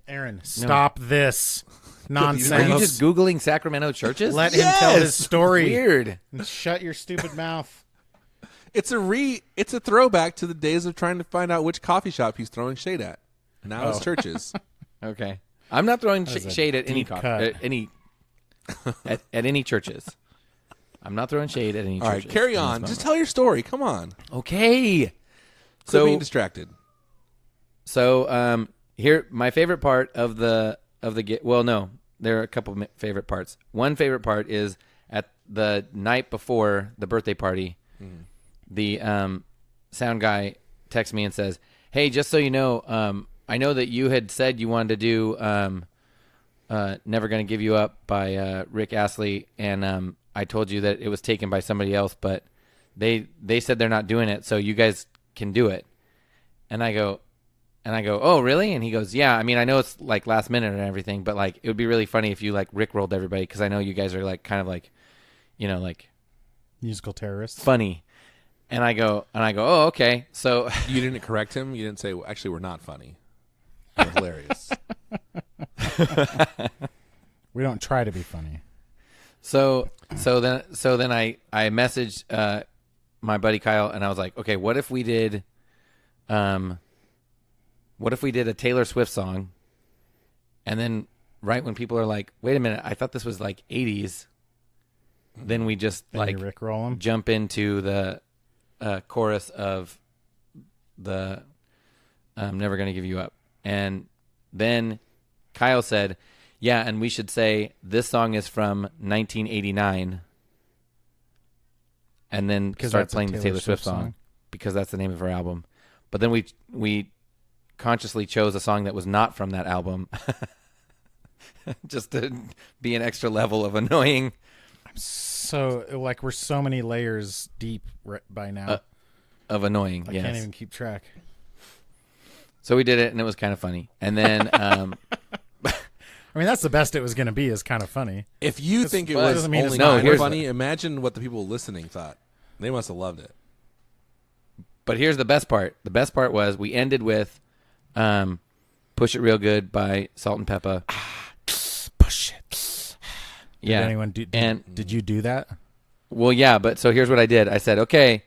Aaron, stop this nonsense. Are you just Googling Sacramento churches? Let him tell his Yes! story. Weird. And shut your stupid mouth. It's a throwback to the days of trying to find out which coffee shop he's throwing shade at. Now it's churches. Okay. I'm not throwing was a shade at any deep cut. at any churches. I'm not throwing shade at any All right, churches. carry in this on. moment. Just tell your story. Come on. Okay. Quit being distracted. So here, my favorite part of the well, no, there are a couple of favorite parts. One favorite part is at the night before the birthday party, the sound guy texts me and says, "Hey, just so you know, I know that you had said you wanted to do Never Gonna Give You Up by Rick Astley, and I told you that it was taken by somebody else, but they said they're not doing it, so you guys can do it." And I go, "Oh, really?" And he goes, "Yeah, I mean, I know it's like last minute and everything, but like it would be really funny if you like rickrolled everybody, because I know you guys are like kind of like, you know, like Musical terrorists. funny." And I go, "Oh, okay." So You didn't correct him? You didn't say, well, actually, we're not funny. We're hilarious. We don't try to be funny. So then I messaged my buddy Kyle, and I was like, "Okay, what if we did a Taylor Swift song?" And then right when people are like, "Wait a minute, I thought this was like 80s." Then we just Then like you Rickroll 'em. jump into the chorus of the Never Gonna Give You Up. And then Kyle said, "Yeah, and we should say this song is from 1989." And then 'Cause start that's a playing the Taylor Taylor Swift Swift song song? because that's the name of her album. But then we consciously chose a song that was not from that album just to be an extra level of annoying. So, like, we're so many layers deep by now. Of annoying, I yes. can't even keep track. So we did it, and it was kind of funny. And then I mean, that's the best it was going to be, is kind of funny. If you think it but it was doesn't mean only it's not. kind Here's of funny, imagine what the people listening thought. They must have loved it. But here's the best part. The best part was we ended with Push It Real Good by Salt and Peppa. Push it. Yeah. Did anyone did you do that? Well, yeah, but so here's what I did. I said, "Okay,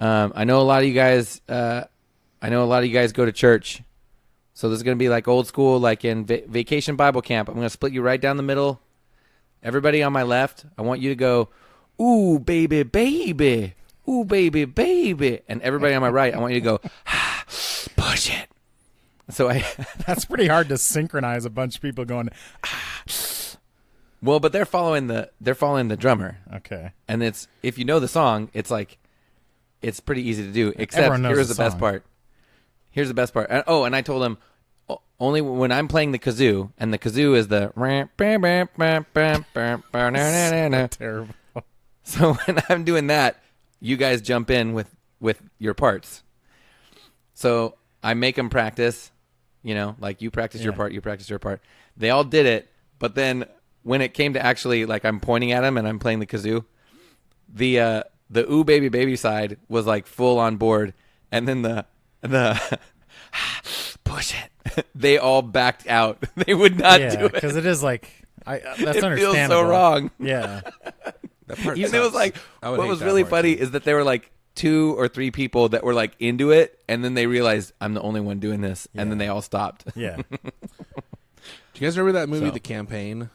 I know a lot of you guys go to church. So this is going to be like old school, like in vacation Bible camp. I'm going to split you right down the middle. Everybody on my left, I want you to go, 'Ooh, baby, baby. Ooh, baby, baby.' And everybody on my right, I want you to go, 'Push it.'" So That's pretty hard to synchronize a bunch of people going, well, but they're following the drummer. okay. And it's, if you know the song, it's like, it's pretty easy to do. Except Everyone knows here's the the best song. part. Here's the best part. And I told him, only when I'm playing the kazoo, and the kazoo is the Terrible. so when I'm doing that, you guys jump in with your parts. So I make them practice, like you practice your part, you practice your part. They all did it, but then when it came to actually, like, I'm pointing at them and I'm playing the kazoo, the ooh baby baby side was like full on board, and then the push it. They all backed out. They would not do it because it is like that's it understandable. feels so wrong. Yeah, That part Even sucks. it was like, I would what hate was that really part, funny too. is that there were like 2 or 3 people that were like into it, and then they realized I'm the only one doing this, and then they all stopped. yeah. Do you guys remember that movie, So. The Campaign,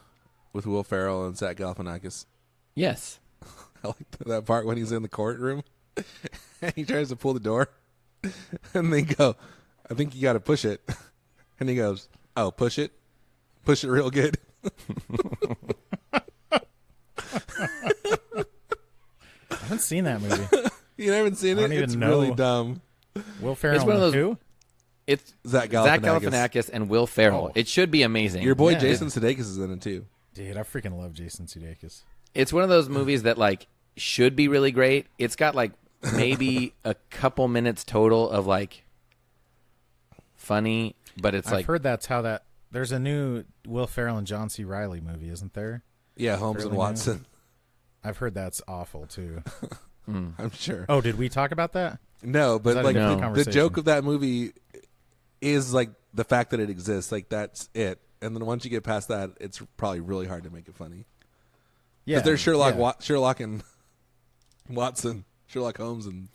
with Will Ferrell and Zach Galifianakis? Yes. I like that part when he's in the courtroom and he tries to pull the door, and they go, "I think you got to push it," and he goes, "Oh, push it real good." I haven't seen that movie. You haven't seen I it? don't even It's know. really dumb. Will Ferrell It's one of and those- who? It's Zach Zach Galifianakis. Galifianakis and Will Ferrell. Oh. It should be amazing. Your boy Yeah. Jason Sudeikis is in it too. Dude, I freaking love Jason Sudeikis. It's one of those movies that like should be really great. It's got like maybe a couple minutes total of like funny, but it's I've like heard that's how that. There's a new Will Ferrell and John C. Reilly movie, isn't there? Yeah, Holmes Fairly and Watson. I've heard that's awful too. I'm sure. Oh, did we talk about that? No, but that a like different the conversation? joke of that movie is like the fact that it exists. Like that's it. And then once you get past that, it's probably really hard to make it funny. Yeah, Because there's Sherlock, yeah. Sherlock and Watson, Sherlock Holmes and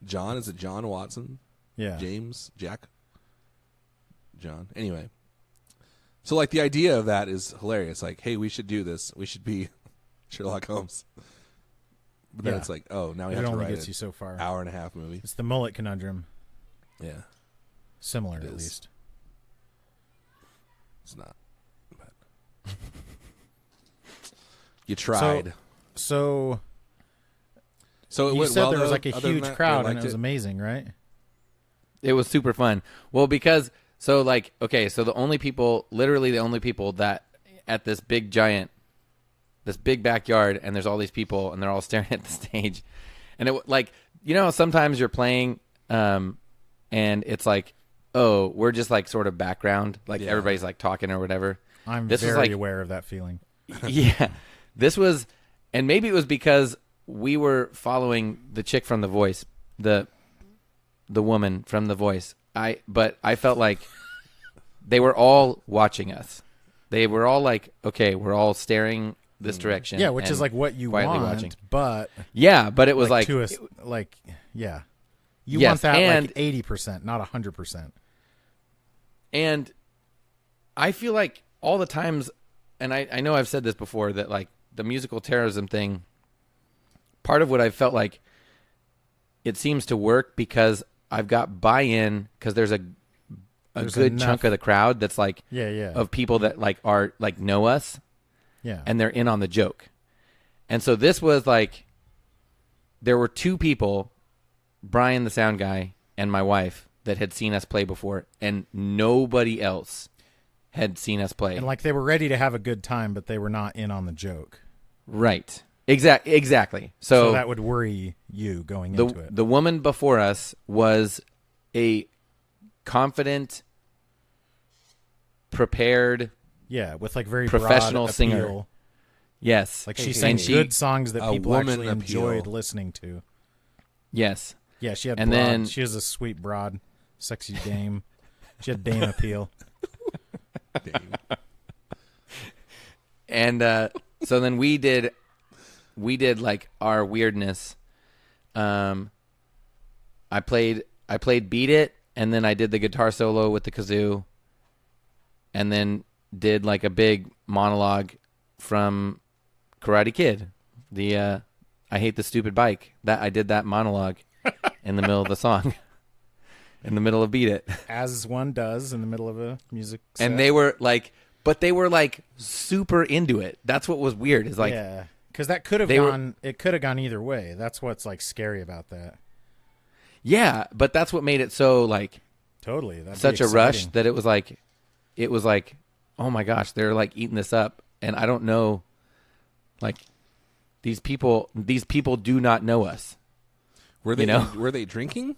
John. Is it John Watson? Yeah. James, Jack, John. Anyway, so like the idea of that is hilarious. Like, hey, we should do this. We should be Sherlock Holmes. But then Yeah. it's like, oh, now we It have to only write gets an you so far. hour-and-a-half movie. It's the mullet conundrum. Yeah, Similar, It at is. least. it's not. But you tried. So So it you went said well, there was though, like a other than huge that? They crowd, and liked it was amazing, right? it was super fun. Well, because so like okay, so literally the only people that at this big backyard, and there's all these people, and they're all staring at the stage, and it like sometimes you're playing, and it's like, oh, we're just like sort of background, like Yeah. everybody's like talking or whatever. I'm This was very like- aware of that feeling. Yeah, this was, and maybe it was because we were following the chick from The Voice, the woman from The Voice. But I felt like they were all watching us. They were all like, okay, we're all staring this direction. Yeah, which and is like what you quietly want, watching. but Yeah, but it was like, to us, like yeah, you Yes, want that and- like 80%, not 100%. and I feel like all the times, and I know I've said this before, that like the musical terrorism thing, part of what I felt like it seems to work because I've got buy-in, because there's a There's good enough- chunk of the crowd that's like Yeah. of people that like are like know us, Yeah. and they're in on the joke. And so this was like, there were 2 people, Brian the sound guy and my wife, that had seen us play before, and nobody else had seen us play. And like they were ready to have a good time, but they were not in on the joke. Right. Exactly. So that would worry you going into it. The woman before us was a confident, prepared, Yeah, with like very professional broad singer. appeal. yes. Like she Hey, sang and she- good songs that a people woman actually appeal. enjoyed listening to. Yes. Yeah, she had And broad, then- she was a sweet broad, sexy dame. She had dame appeal. And so then we did like our weirdness. I played Beat It, and then I did the guitar solo with the kazoo, and then did like a big monologue from Karate Kid. The I hate the stupid bike. That I did that monologue in the middle of the song. In the middle of Beat It. As one does in the middle of a music set. And they were like, but they were like super into it. That's what was weird. Is like, yeah, because that could have they were- gone. It could have gone either way. That's what's like scary about that. yeah, but that's what made it so like Totally, that'd be such a rush exciting. that it was like, oh my gosh, they're like eating this up, and I don't know, like these people do not know us. Were they? You know? Were they drinking?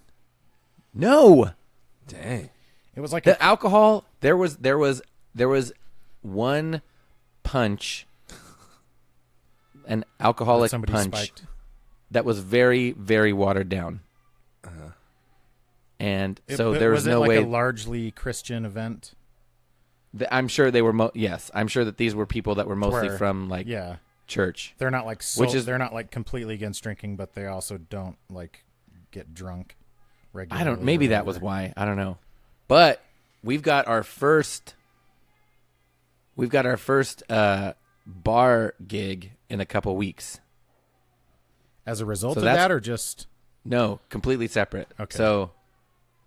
No. Dang. It was like The alcohol. There was one punch, an alcoholic somebody punch spiked. that was very, very watered down. And so there was no like way. a largely Christian event. I'm sure they were. Yes, I'm sure that these were people that were mostly Where- from like Yeah, church. they're not like they're not like completely against drinking, but they also don't like get drunk regularly. I don't. Maybe or that was whatever. why. I don't know. But we've got our first. Bar gig in a couple weeks. As a result So of that's- that, or just No, completely separate. Okay. So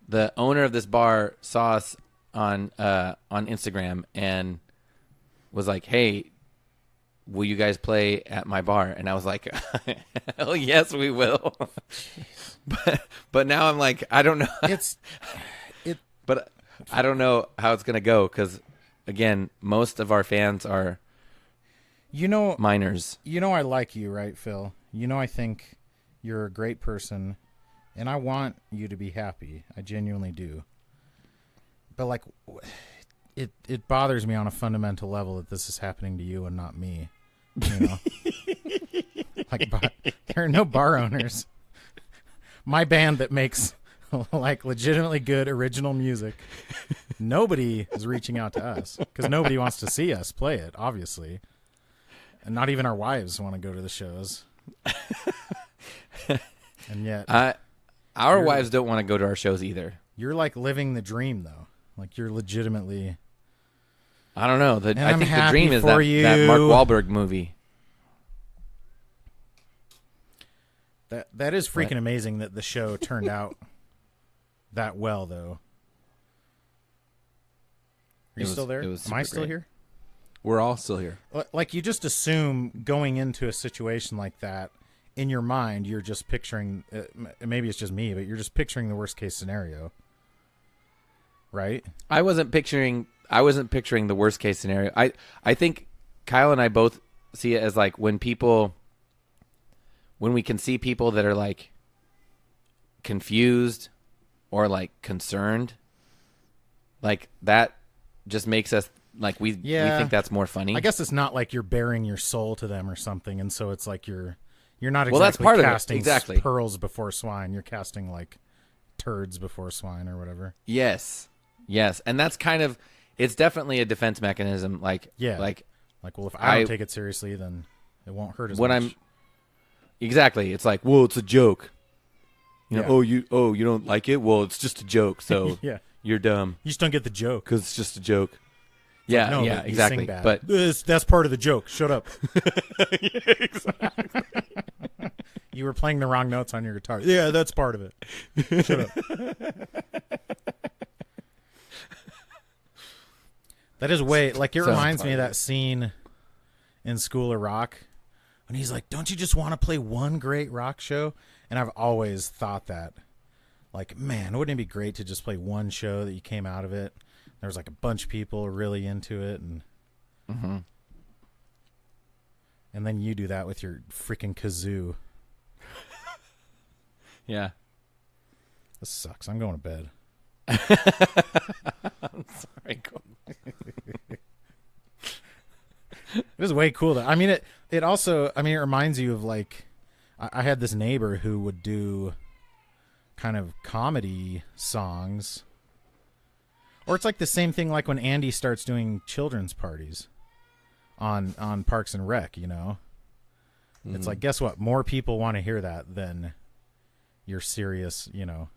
the owner of this bar saw us on Instagram and was like, "Hey, will you guys play at my bar?" And I was like, "Hell yes, we will." but now I'm like, I don't know. But I don't know how it's gonna go because, again, most of our fans are minors. I like you, right, Phil? I think you're a great person, and I want you to be happy. I genuinely do. But like, it bothers me on a fundamental level that this is happening to you and not me. Like, there are no bar owners. My band that makes like legitimately good original music. Nobody is reaching out to us because nobody wants to see us play it, obviously. And not even our wives want to go to the shows. And yet, our wives don't want to go to our shows either. you're like living the dream, though. Like you're legitimately. I don't know. And I I'm think the happy dream is for that Mark you. Wahlberg movie. That is freaking amazing that the show turned out that well, though. Are you still there? It was Am I super still great. here? We're all still here. Like, you just assume going into a situation like that, in your mind, you're just picturing, maybe it's just me, but you're just picturing the worst case scenario. Right? I wasn't picturing the worst case scenario. I think Kyle and I both see it as like when we can see people that are like confused or like concerned, like that just makes us like we think that's more funny. I guess it's not like you're bearing your soul to them or something, and so it's like you're not exactly Well, that's part of it. casting Exactly. pearls before swine. You're casting like turds before swine or whatever. Yes, and that's kind of it's definitely a defense mechanism. Like Yeah. like Well, if I don't take it seriously, then it won't hurt as when much. exactly. It's like, well, it's a joke. You know, Yeah. you don't like it? Well, it's just a joke. So Yeah. you're dumb You just don't get the joke. because it's just a joke. Yeah, No, yeah, but you exactly. sing bad. But that's part of the joke. Shut up. You were playing the wrong notes on your guitar. Yeah, that's part of it. Shut up. That is way like it So reminds me of part of that scene in School of Rock when he's like, "Don't you just want to play one great rock show?" And I've always thought that, like, man, wouldn't it be great to just play one show that you came out of it? There was like a bunch of people really into it, and and then you do that with your freaking kazoo. yeah, This sucks. I'm going to bed. I'm sorry. It is way cool. I mean, it also, I mean, it reminds you of like, I had this neighbor who would do kind of comedy songs. Or it's like the same thing like when Andy starts doing children's parties on Parks and Rec, you know? It's like, guess what? More people want to hear that than your serious, you know,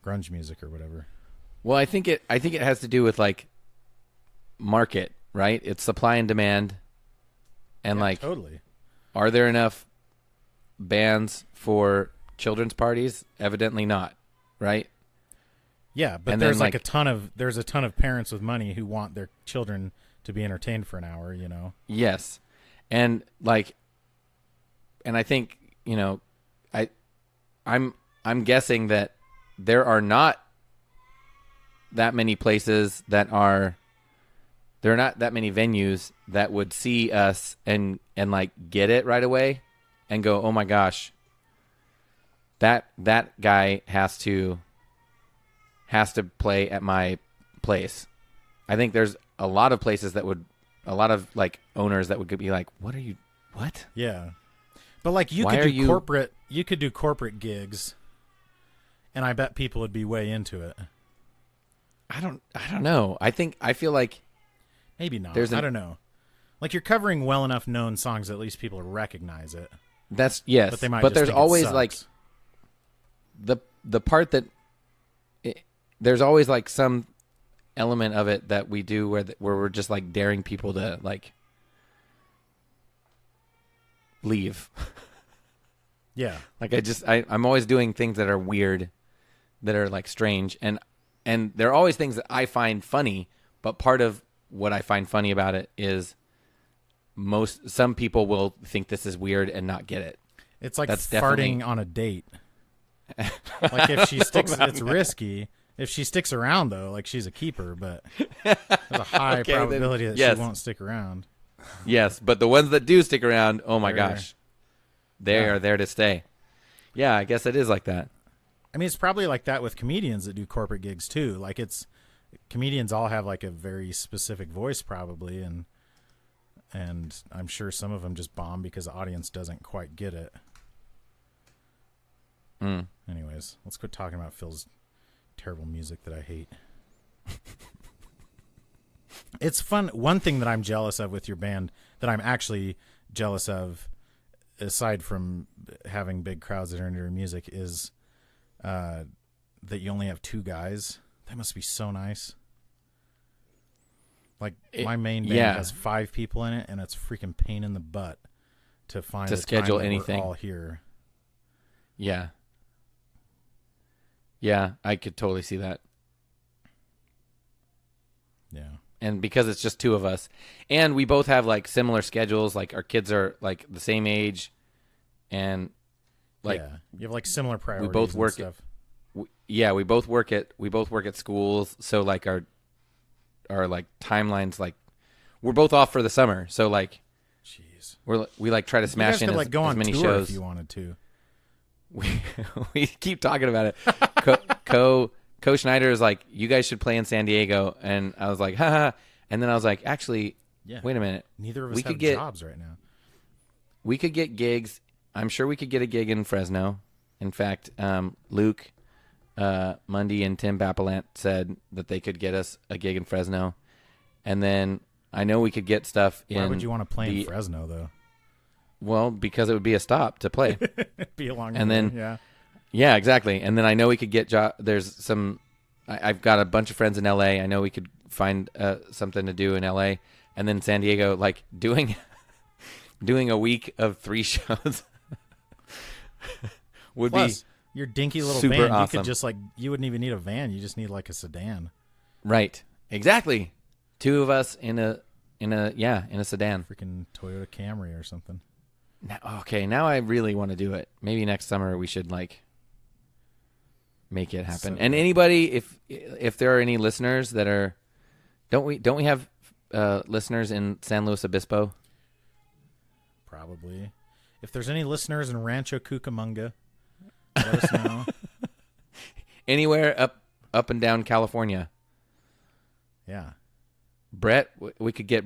grunge music or whatever. Well, I think it has to do with like market, right? It's supply and demand, and Yeah, like, totally. are there enough bands for children's parties? Evidently not, right? Yeah, but And there's then, like there's a ton of parents with money who want their children to be entertained for an hour, you know. Yes, and like, and I think, you know, I'm guessing that there are not that many places there are not that many venues that would see us and like get it right away and go, oh my gosh, that guy has to play at my place. I think there's a lot of places that would, a lot of like owners that would be like, what? Yeah. But like you Why could are do you- corporate gigs, and I bet people would be way into it. I don't know. I feel like Maybe not. There's I don't know. Like you're covering well enough known songs that at least people recognize it. that's yes. But they might. But just there's think it always sucks. like the part that there's always like some element of it that we do where we're just like daring people to like leave. Yeah. Like I'm always doing things that are weird, that are like strange, and they're always things that I find funny. But part of what I find funny about it is some people will think this is weird and not get it. It's like That's farting definitely- on a date. Like if she sticks, it's risky. If she sticks around though, like she's a keeper, but there's a high Okay, then, probability that yes. she won't stick around. Yes, but the ones that do stick around, oh my They're- gosh, they are there to stay. Yeah, I guess it is like that. I mean, it's probably like that with comedians that do corporate gigs too. Like comedians all have like a very specific voice probably, and I'm sure some of them just bomb because the audience doesn't quite get it. Anyways, let's quit talking about Phil's terrible music that I hate. It's fun. One thing that I'm jealous of with your band, that I'm actually jealous of, aside from having big crowds that are into your music, is that you only have 2 guys. That must be so nice. Like my main band yeah. has 5 people in it, and it's a freaking pain in the butt to find To a schedule time that anything. we're all here. Yeah. Yeah, I could totally see that. Yeah. And because it's just 2 of us, and we both have like similar schedules, like our kids are like the same age, and like yeah. You have like similar priorities. both and work stuff. we both work at schools, so like our like timelines, like we're both off for the summer, so like Jeez. we like try to You smash guys in could as, like go as on many tour shows. if you wanted to. We keep talking about it. Co Schneider is like, you guys should play in San Diego, and I was like, haha. And then I was like, actually, Yeah. wait a minute. Neither of us We have could get- jobs right now. We could get gigs. I'm sure we could get a gig in Fresno. In fact, Luke Mundy and Tim Bapalant said that they could get us a gig in Fresno. And then I know we could get stuff in. Why would you want to play in the- Fresno though? Well, because it would be a stop to play. Be a long And way, then- yeah. Yeah, exactly. And then I know we could get there's some. I've got a bunch of friends in LA. I know we could find something to do in LA, and then San Diego, like doing a week of 3 shows would Plus, your dinky little super band, you awesome. could just like, you wouldn't even need a van. You just need like a sedan. be right. Exactly. 2 of us in a sedan. Freaking Toyota Camry or something. Now I really want to do it. Maybe next summer we should like make it happen. So And good. anybody, if there are any listeners that are, don't we have listeners in San Luis Obispo? Probably. If there's any listeners in Rancho Cucamonga, let us know. Anywhere up and down California. Yeah. Brett, we could get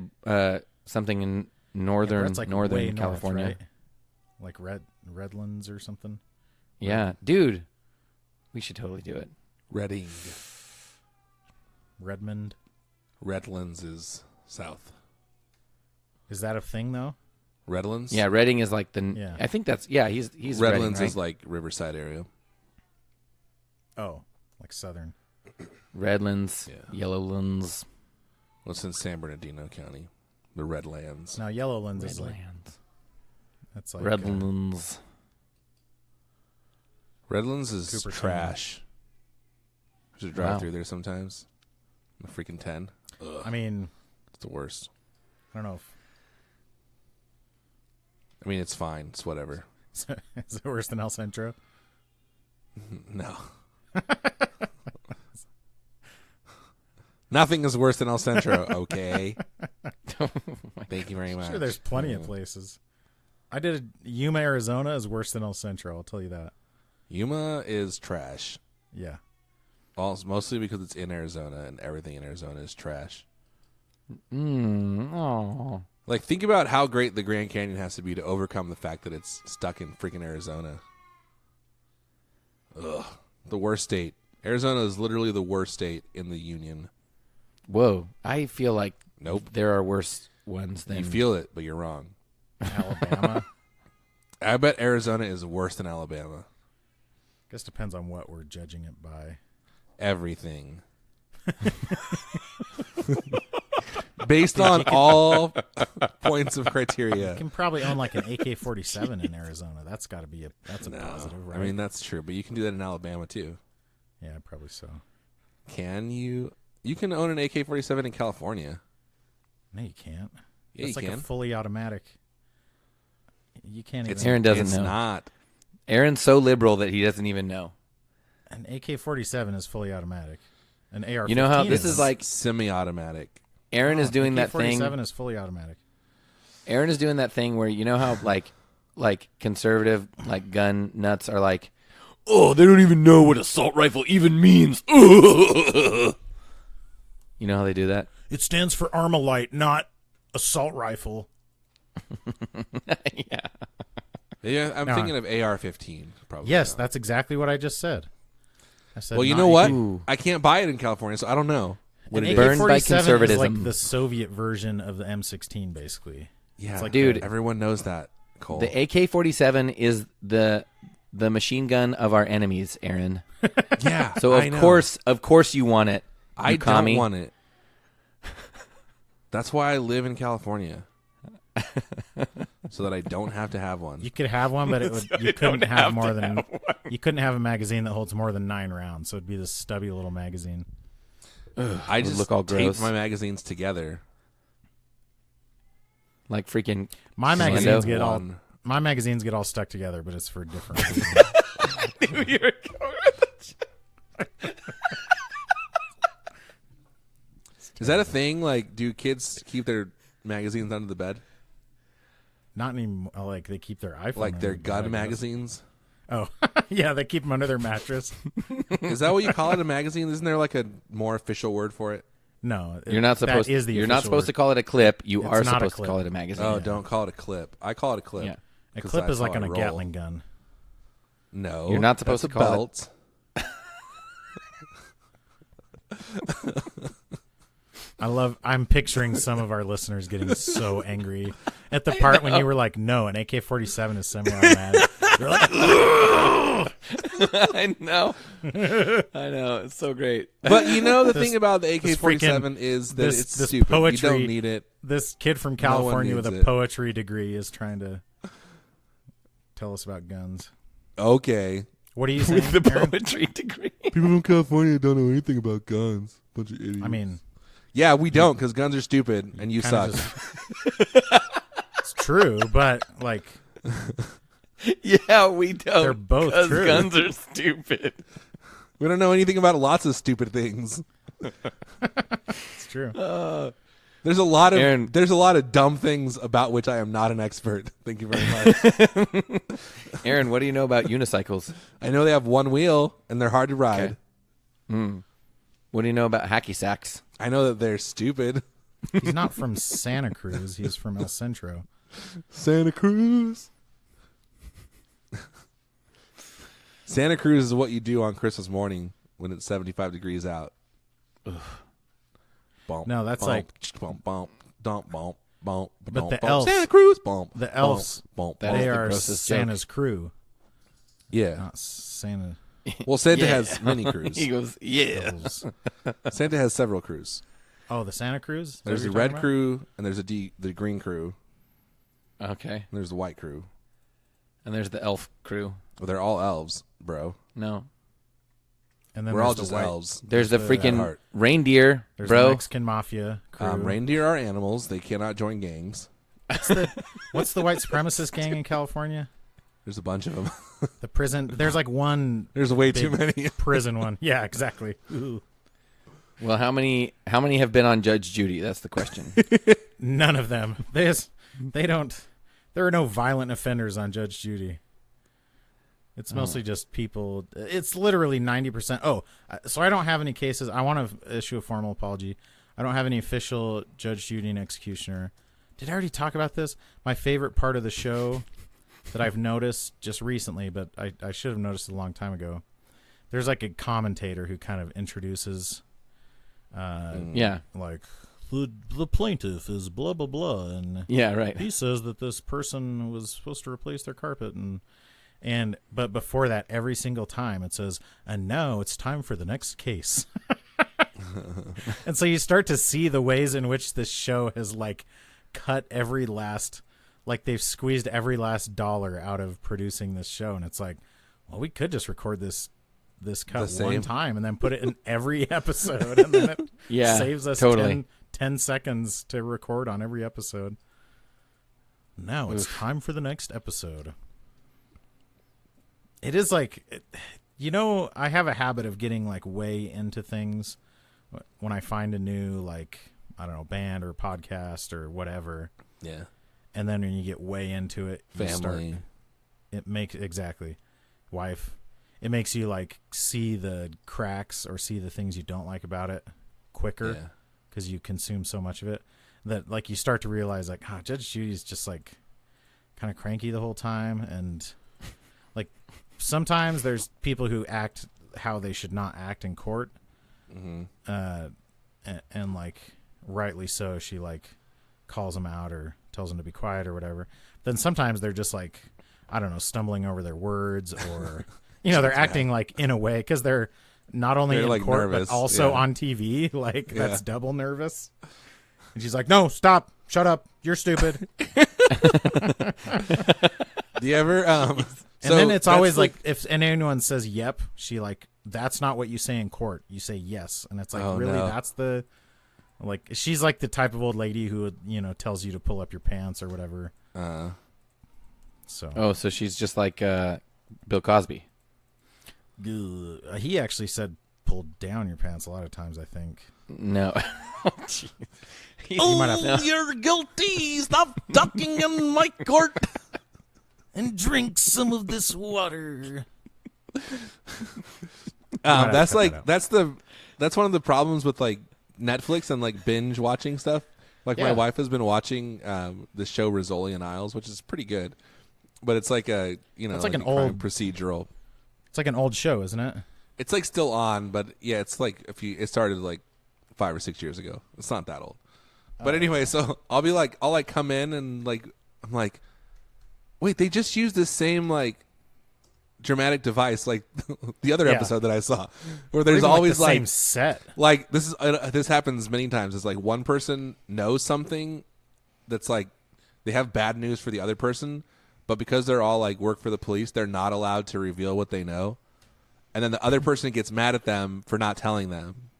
something in northern Brett's, like, way north, California. right? Like Redlands or something. Yeah, dude, we should totally do it. Reading. Redmond. Redlands is south. Is that a thing though? Redlands? Yeah, Redding is like the. Yeah. I think that's he's Redlands Redding, is like Riverside area. Oh, like southern. Redlands, Yeah. Yellowlands, Well, it's in San Bernardino County. The Redlands. Now Yellowlands is like Redlands, that's like Redlands. Redlands is Cupertino. trash. I should drive Wow. through there sometimes. I'm a freaking 10. Ugh, I mean, it's the worst. I don't know if I mean, it's fine. It's whatever. is it worse than El Centro? No. Nothing is worse than El Centro, okay? Thank you very much. Sure, there's plenty of places. I did Yuma, Arizona is worse than El Centro. I'll tell you that. Yuma is trash. Yeah. Mostly because it's in Arizona, and everything in Arizona is trash. Oh. Like, think about how great the Grand Canyon has to be to overcome the fact that it's stuck in freaking Arizona. Ugh. The worst state. Arizona is literally the worst state in the union. Whoa. I feel like Nope. there are worse ones than... You feel it, but you're wrong. Alabama. I bet Arizona is worse than Alabama. Guess depends on what we're judging it by. Everything. Based on all points of criteria. You can probably own like an AK-47 in Arizona. That's got to be a positive, right? I mean, that's true, but you can do that in Alabama too. Yeah, probably so. Can you? You can own an AK-47 in California. No, you can't. Yeah, It's you like can. a fully automatic. You can't even. Aaron doesn't it's know. Not. Aaron's so liberal that he doesn't even know. An AK-47 is fully automatic. An AR-15 You know how this is like... Semi-automatic. Aaron is doing that thing... AK-47 is fully automatic. Aaron is doing that thing where, you know how like conservative like gun nuts are like, oh, they don't even know what assault rifle even means. You know how they do that? It stands for Armalite, not assault rifle. Yeah. Yeah, I'm No. thinking of AR-15. Probably. Yes, now. that's exactly what I just said. I said Well, you not know what? Ooh. I can't buy it in California, so I don't know. What An it Burned is. by AK-47 is conservatism. like the Soviet version of the M16, basically. Yeah, It's like Dude. everyone knows that. Cole. The AK-47 is the machine gun of our enemies, Aaron. Yeah. So I know. of course you want it. I you don't commie. want it. That's why I live in California. So that I don't have to have one. You could have one, but you couldn't have more than you couldn't have a magazine that holds more than 9 rounds. So it'd be this stubby little magazine. I just look all tape gross. my magazines together. Like freaking My Commando. magazines get all stuck together, but it's for different reasons. Is that a thing? Like, do kids keep their magazines under the bed? Not anymore. Like they keep their iPhone, Like their under the gun bed, I guess. magazines? Oh, yeah, they keep them under their mattress. Is that what you call it, a magazine? Isn't there like a more official word for it? No, You're not supposed. That is the you're not official supposed to word. call it a clip. You It's are not a supposed to clip. call it a magazine. Oh, don't call it a clip. I call it a clip. Yeah. A 'Cause clip that's is like how on I a roll. Gatling gun. No. You're not supposed that's to call a belt. I'm picturing some of our listeners getting so angry at the part when you were like, no, an AK-47 is semi-automatic. They're like, I know. I know. It's so great. But you know the This- thing about the this AK-47 is that this- it's this stupid. poetry- You don't need it. this kid from one California with needs a it. poetry degree is trying to tell us about guns. Okay. What are you saying, With the Aaron? poetry degree. People from California don't know anything about guns. Bunch of idiots. I mean, yeah, we don't because guns are stupid and you kinda suck. it's true, but like Yeah, we don't. They're both 'cause true. guns are stupid. We don't know anything about lots of stupid things. it's true. There's a lot of Aaron- there's a lot of dumb things about which I am not an expert. Thank you very much. Aaron, what do you know about unicycles? I know they have one wheel and they're hard to ride. Okay. What do you know about hacky sacks? I know that they're stupid. He's not from Santa Cruz. He's from El Centro. Santa Cruz. Santa Cruz is what you do on Christmas morning when it's 75 degrees out. Bump, No, that's bump, like- bump, bump, dump, bump, bump, But bump, the bump. elves- Santa Cruz, bump. The elves, bump, That bump. is they the are grossest Santa's crew, Yeah. not Santa. Well, Santa Yeah. has many crews. He goes, yeah. Elves. Santa has several crews. Oh, the Santa Cruz? Is that There's what the you're red talking about? crew, and there's the green crew, Okay. and there's the white crew. And there's the elf crew. Well, they're all elves, bro. No. And then We're all there's just the white, elves. There's the the freaking heart. reindeer, There's the bro. Mexican mafia crew. Reindeer are animals. They cannot join gangs. What's the white supremacist gang in California? There's a bunch of them. The prison. There's like one There's way too big many. prison one. Yeah, exactly. Ooh. Well, how many have been on Judge Judy? That's the question. None of them. They don't. There are no violent offenders on Judge Judy. It's mostly just people. It's literally 90%. Oh, so I don't have any cases. I want to issue a formal apology. I don't have any official judge, jury, and executioner. Did I already talk about this? My favorite part of the show that I've noticed just recently, but I should have noticed it a long time ago. There's like a commentator who kind of introduces, like the plaintiff is blah blah blah, and he says that this person was supposed to replace their carpet, but before that, every single time it says, and now it's time for the next case. And so you start to see the ways in which this show has like cut every last, like they've squeezed every last dollar out of producing this show, and it's like, well, we could just record this cut one time and then put it in every episode, and then it saves us 10 seconds to record on every episode. Now it's time for the next episode. It is like, I have a habit of getting like way into things when I find a new, like, I don't know, band or podcast or whatever. Yeah. And then when you get way into it, family. Wife. It makes you like see the cracks or see the things you don't like about it quicker because you consume so much of it that like you start to realize like, Judge Judy's just like kind of cranky the whole time. And like sometimes there's people who act how they should not act in court. And like rightly so, she like calls them out or tells them to be quiet or whatever. Then sometimes they're just like, I don't know, stumbling over their words or... they're acting like in a way because they're not only in like court nervous, but also on TV. Like that's double nervous. And she's like, "No, stop, shut up, you're stupid." Do you ever? And then it's always like if anyone says "yep," she like, "That's not what you say in court. You say yes," and it's like, really, that's the like. She's like the type of old lady who tells you to pull up your pants or whatever. So she's just like Bill Cosby. He actually said pull down your pants a lot of times, I think. No. You're guilty. Stop talking in my court and drink some of this water. That's one of the problems with like Netflix and like binge watching stuff. Like my wife has been watching the show Rizzoli and Isles, which is pretty good. But it's like it's like an old procedural. It's like an old show, isn't it? It's like still on, but yeah, it's like it started like 5 or 6 years ago. It's not that old. But anyway, so I'll come in and like I'm like, wait, they just used the same like dramatic device like the other episode that I saw, where there's always like the same set. Like this happens many times. It's like one person knows something that's like they have bad news for the other person. But because they're all like work for the police, they're not allowed to reveal what they know. And then the other person gets mad at them for not telling them.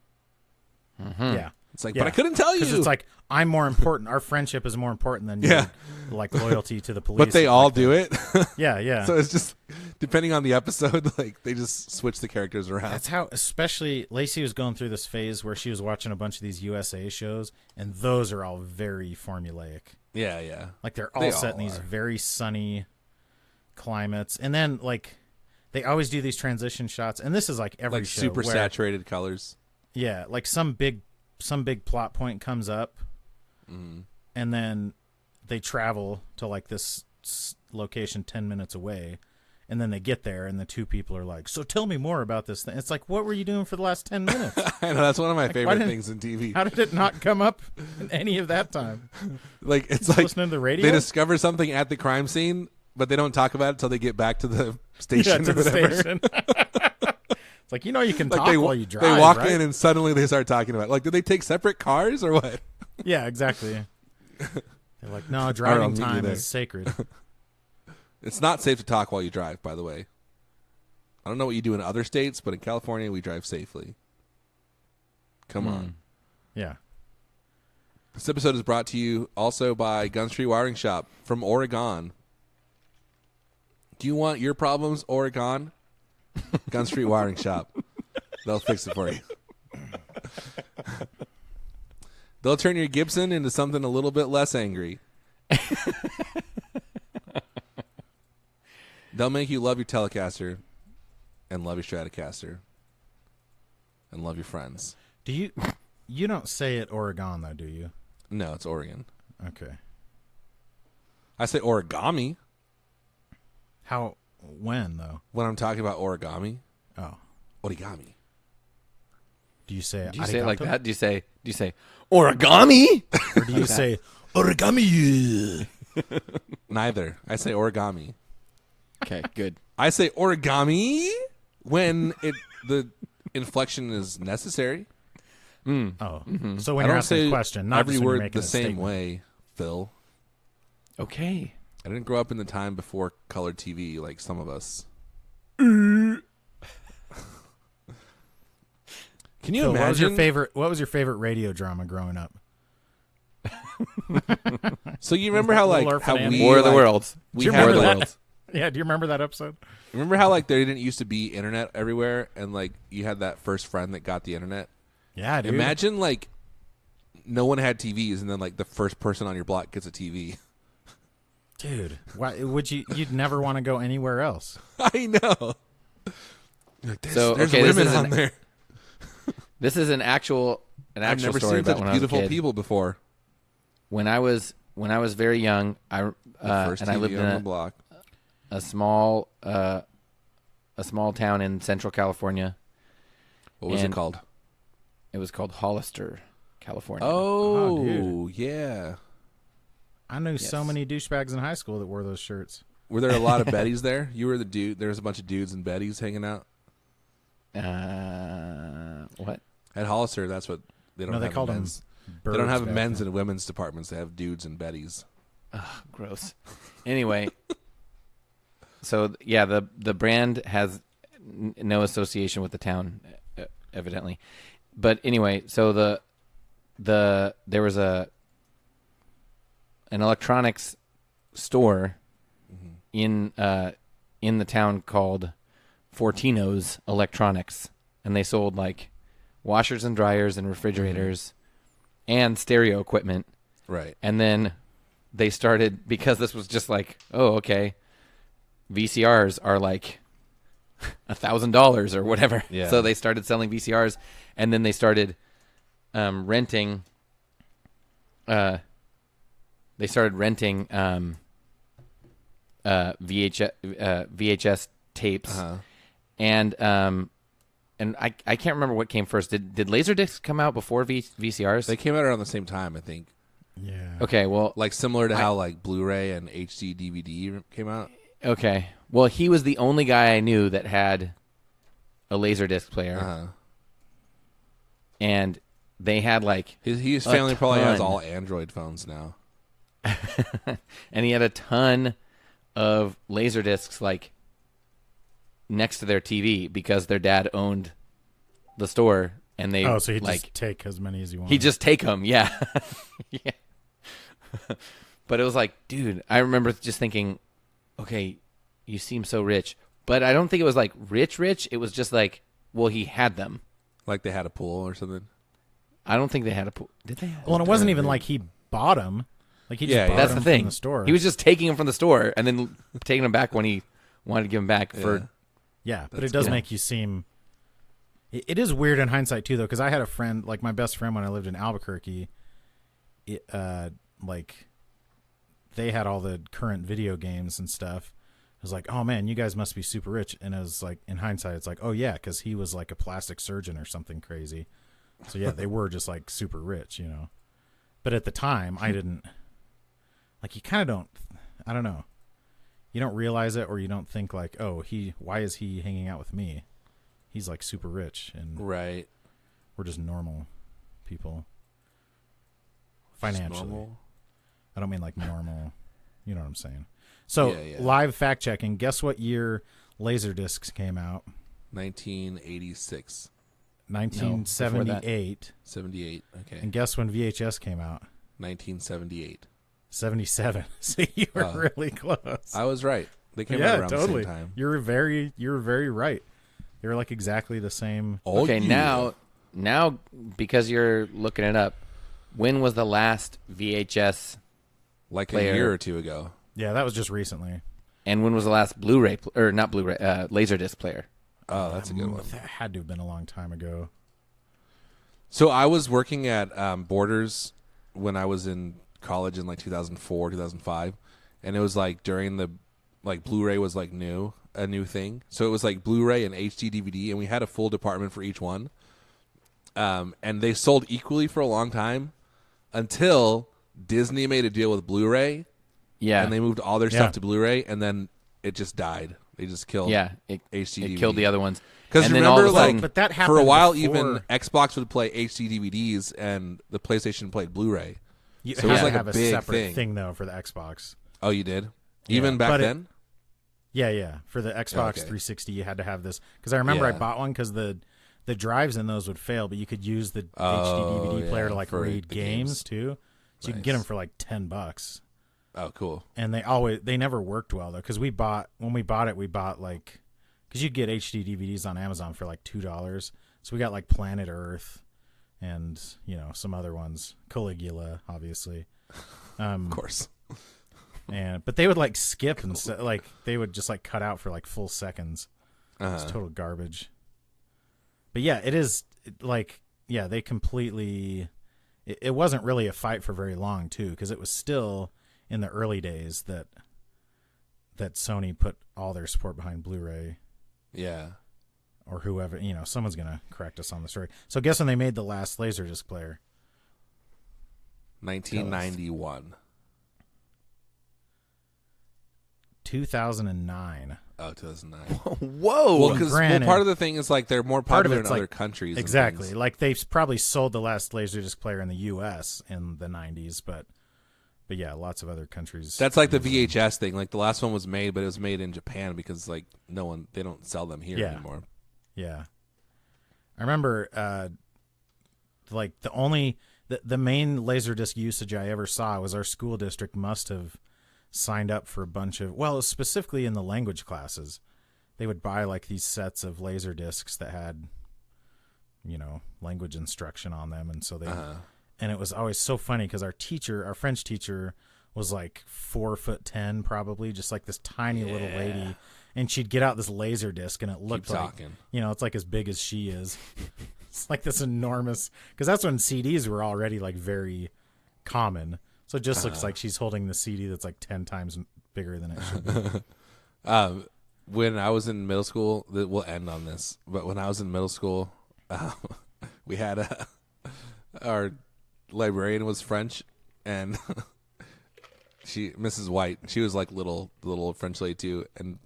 Yeah. It's like, but I couldn't tell you. Because it's like, I'm more important. Our friendship is more important than your like loyalty to the police. But they all do it. Yeah. So it's just, depending on the episode, like they just switch the characters around. That's how, especially Lacey was going through this phase where she was watching a bunch of these USA shows, and those are all very formulaic. Yeah. Like they're all set in these very sunny climates. And then like they always do these transition shots. And this is like every show. Super saturated colors. Yeah. Like some big plot point comes up. And then they travel to like this location 10 minutes away. And then they get there and the two people are like, so tell me more about this thing. It's like, what were you doing for the last 10 minutes? I know, that's one of my favorite things in TV. How did it not come up in any of that time? Like it's just like listening to the radio? They discover something at the crime scene, but they don't talk about it until they get back to the station or whatever. Station. It's like, you can talk while you drive. They walk in and suddenly they start talking about it. Like, did they take separate cars or what? Yeah, exactly. They're like, no, driving time is sacred. It's not safe to talk while you drive, by the way. I don't know what you do in other states, but in California, we drive safely. Come on. Yeah. This episode is brought to you also by Gun Street Wiring Shop from Oregon. Do you want your problems, Oregon? Gun Street Wiring Shop. They'll fix it for you. They'll turn your Gibson into something a little bit less angry. They'll make you love your Telecaster and love your Stratocaster and love your friends. Do you don't say it Oregon though, do you? No, it's Oregon. Okay. I say origami When though? when I'm talking about origami. Oh. Origami. Do you say Do you say it like arigato? that? Do you say origami? Or do you say origami? Neither. I say origami. Okay, good. I say origami when the inflection is necessary. Oh. Mm-hmm. So when I you're don't asking say a question, not every just when you're word making the a same statement. way, Phil. Okay. I didn't grow up in the time before colored TV like some of us. Can you Phil, imagine? What was your favorite radio drama growing up? So you remember how Little like Orphan how Annie? we War of the like, Worlds. we Do you had remember like, that? Yeah, do you remember that episode? remember how like there didn't used to be internet everywhere, and like you had that first friend that got the internet. Yeah, dude. Imagine like no one had TVs, and then like the first person on your block gets a TV. Dude, why would you'd never want to go anywhere else? I know. Like, So, there's okay, this women is on there. This is an actual I've never story seen about such when I was a beautiful kid. people before. When I was very young, The first and I TV lived in on the a block. small town in Central California. What was it and called? It was called Hollister, California. Oh, dude. yeah. I knew so Yes. many douchebags in high school that wore those shirts. Were there a lot of Bettys there? You were the dude. There was a bunch of dudes and Bettys hanging out What? at Hollister. That's what they don't No, they have. called a them men's. birds. They don't have a back men's then. and women's departments. They have dudes and Bettys. Gross. Anyway, so yeah, the brand has no association with the town, evidently. But anyway, so there was an electronics store in the town called Fortino's Electronics, and they sold like washers and dryers and refrigerators and stereo equipment. Right. And then they started, because this was just like, oh, okay, VCRs are like $1,000 or whatever. Yeah. So they started selling VCRs, and then they started renting. They started renting VHS tapes, and I can't remember what came first. Did Laserdiscs come out before VCRs? They came out around the same time, I think. Yeah. Okay, well, Like similar to how like Blu-ray and HD DVD came out. okay. Well, he was the only guy I knew that had a Laserdisc player, and they had like, His family probably has ton. all Android phones now. and he had a ton of Laserdiscs like next to their TV because their dad owned the store, and they Oh, so he'd like just take as many as you want. he'd just take them, yeah, yeah. But it was like, dude, I remember just thinking, okay, you seem so rich, but I don't think it was like rich. It was just like, well, he had them. Like they had a pool or something. I don't think they had a pool. Did they? Well, and it wasn't even like he bought them. Like he just Yeah, bought That's them the thing. from the store. He was just taking them from the store and then taking them back when he wanted to give them back for. Yeah, but That's it does cool. make you seem. It is weird in hindsight too, though, because I had a friend, like my best friend when I lived in Albuquerque. Like they had all the current video games and stuff. I was like, oh man, you guys must be super rich. And it was like, in hindsight, it's like, oh yeah, because he was like a plastic surgeon or something crazy. So yeah, they were just like super rich, you know. But at the time, I didn't. Like you kind of don't. I don't know. You don't realize it, or you don't think like, oh, why is he hanging out with me? He's like super rich, and Right. we're just normal people. Financially. Normal. I don't mean like normal. You know what I'm saying? So, Yeah. live fact checking. Guess what year Laserdiscs came out? 1986. 1978. 78. Okay. And guess when VHS came out? 1978. 77. So you were really close. I was right. They came out Yeah, around totally. the same time. You were very right. They were like exactly the same. Oh, Okay, yeah. now because you're looking it up, when was the last VHS? Like player. a year or two ago. Yeah, that was just recently. And when was the last Blu-ray or not Blu-ray Laserdisc player? Oh, that's a good one. That had to have been a long time ago. So I was working at Borders when I was in college in like 2004, 2005, and it was like during the like Blu-ray was like a new thing. So it was like Blu-ray and HD DVD, and we had a full department for each one. And they sold equally for a long time until Disney made a deal with Blu-ray. Yeah, and they moved all their stuff to Blu-ray, and then it just died. They just killed. Yeah, HD it DVD. killed the other ones. Because then all remember, of a sudden- But that for a happened while, before- even Xbox would play HD DVDs, and the PlayStation played Blu-ray. You So it was had like to a have a big separate thing. though for the Xbox. Oh, you did? Yeah, Even back but then? Yeah. For the Xbox Okay. 360, you had to have this because I remember I Yeah. bought one because the drives in those would fail, but you could use the HD DVD yeah, player to like for read the games games. too. So you can get them for like $10. Oh, cool. And they never worked well though because we bought like because you'd get HD DVDs on Amazon for like $2. So we got like Planet Earth and some other ones, Caligula, obviously. Of course. But they would like skip and like they would just like cut out for like full seconds. It's total garbage. But yeah, it is they completely. It wasn't really a fight for very long too, because it was still in the early days that Sony put all their support behind Blu-ray. Yeah. Or whoever, someone's gonna correct us on the story. So guess when they made the last Laserdisc player? 1991. 2009. Oh, 2009. Whoa! Well, because granted- part of the thing is like they're more Part of popular in it's other like- countries. and Exactly. things. Like they've probably sold the last Laserdisc player in the U.S. in the 90s, but yeah, lots of other countries. That's like the VHS thing. Like the last one was made, but it was made in Japan because like they don't sell them here anymore. Yeah. I remember like the main Laserdisc usage I ever saw was our school district must have signed up for a bunch of, well, specifically in the language classes. They would buy like these sets of Laserdiscs that had language instruction on them, and so they and it was always so funny because our French teacher was like 4'10" probably, just like this tiny little lady, and she'd get out this Laserdisc and it looked like it's like as big as she is. It's like this enormous, because that's when CDs were already like very common, so it just looks like she's holding the CD that's like 10 times bigger than it should be. When I was in middle school, we'll end on this, but when I was in middle school, we had our librarian was French, and Mrs. White, she was like little French lady too, and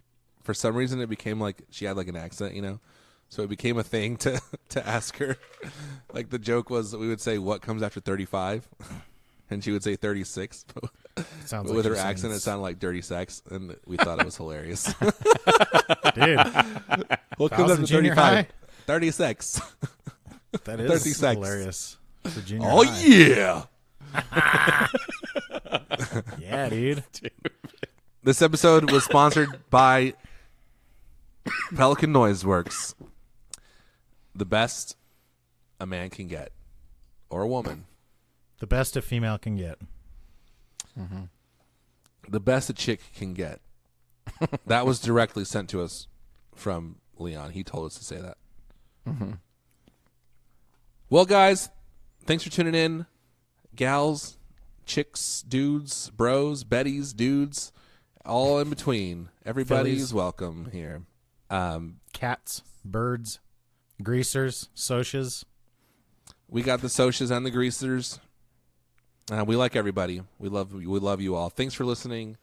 for some reason it became like she had like an accent, so it became a thing to ask her. Like the joke was that we would say, "What comes after 35?" and she would say 36. Sounds But with like her accent, it sounded like dirty sex, and we thought it was hilarious. dude. What comes after junior 35? high? 36. That is 36. hilarious. For junior Oh high. yeah! Yeah, dude. This episode was sponsored by Pelican Noise Works. The best a man can get, or a woman. The best a female can get. The best a chick can get. That was directly sent to us from Leon. He told us to say that. Well, guys, thanks for tuning in. Gals, chicks, dudes, bros, betties, dudes, all in between. Everybody's Fillies. welcome here. Cats, birds, greasers, socias. We got the socias and the greasers. We like everybody. We love you all. Thanks for listening.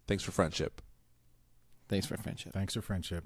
Thanks for friendship. Thanks for friendship. Thanks for friendship.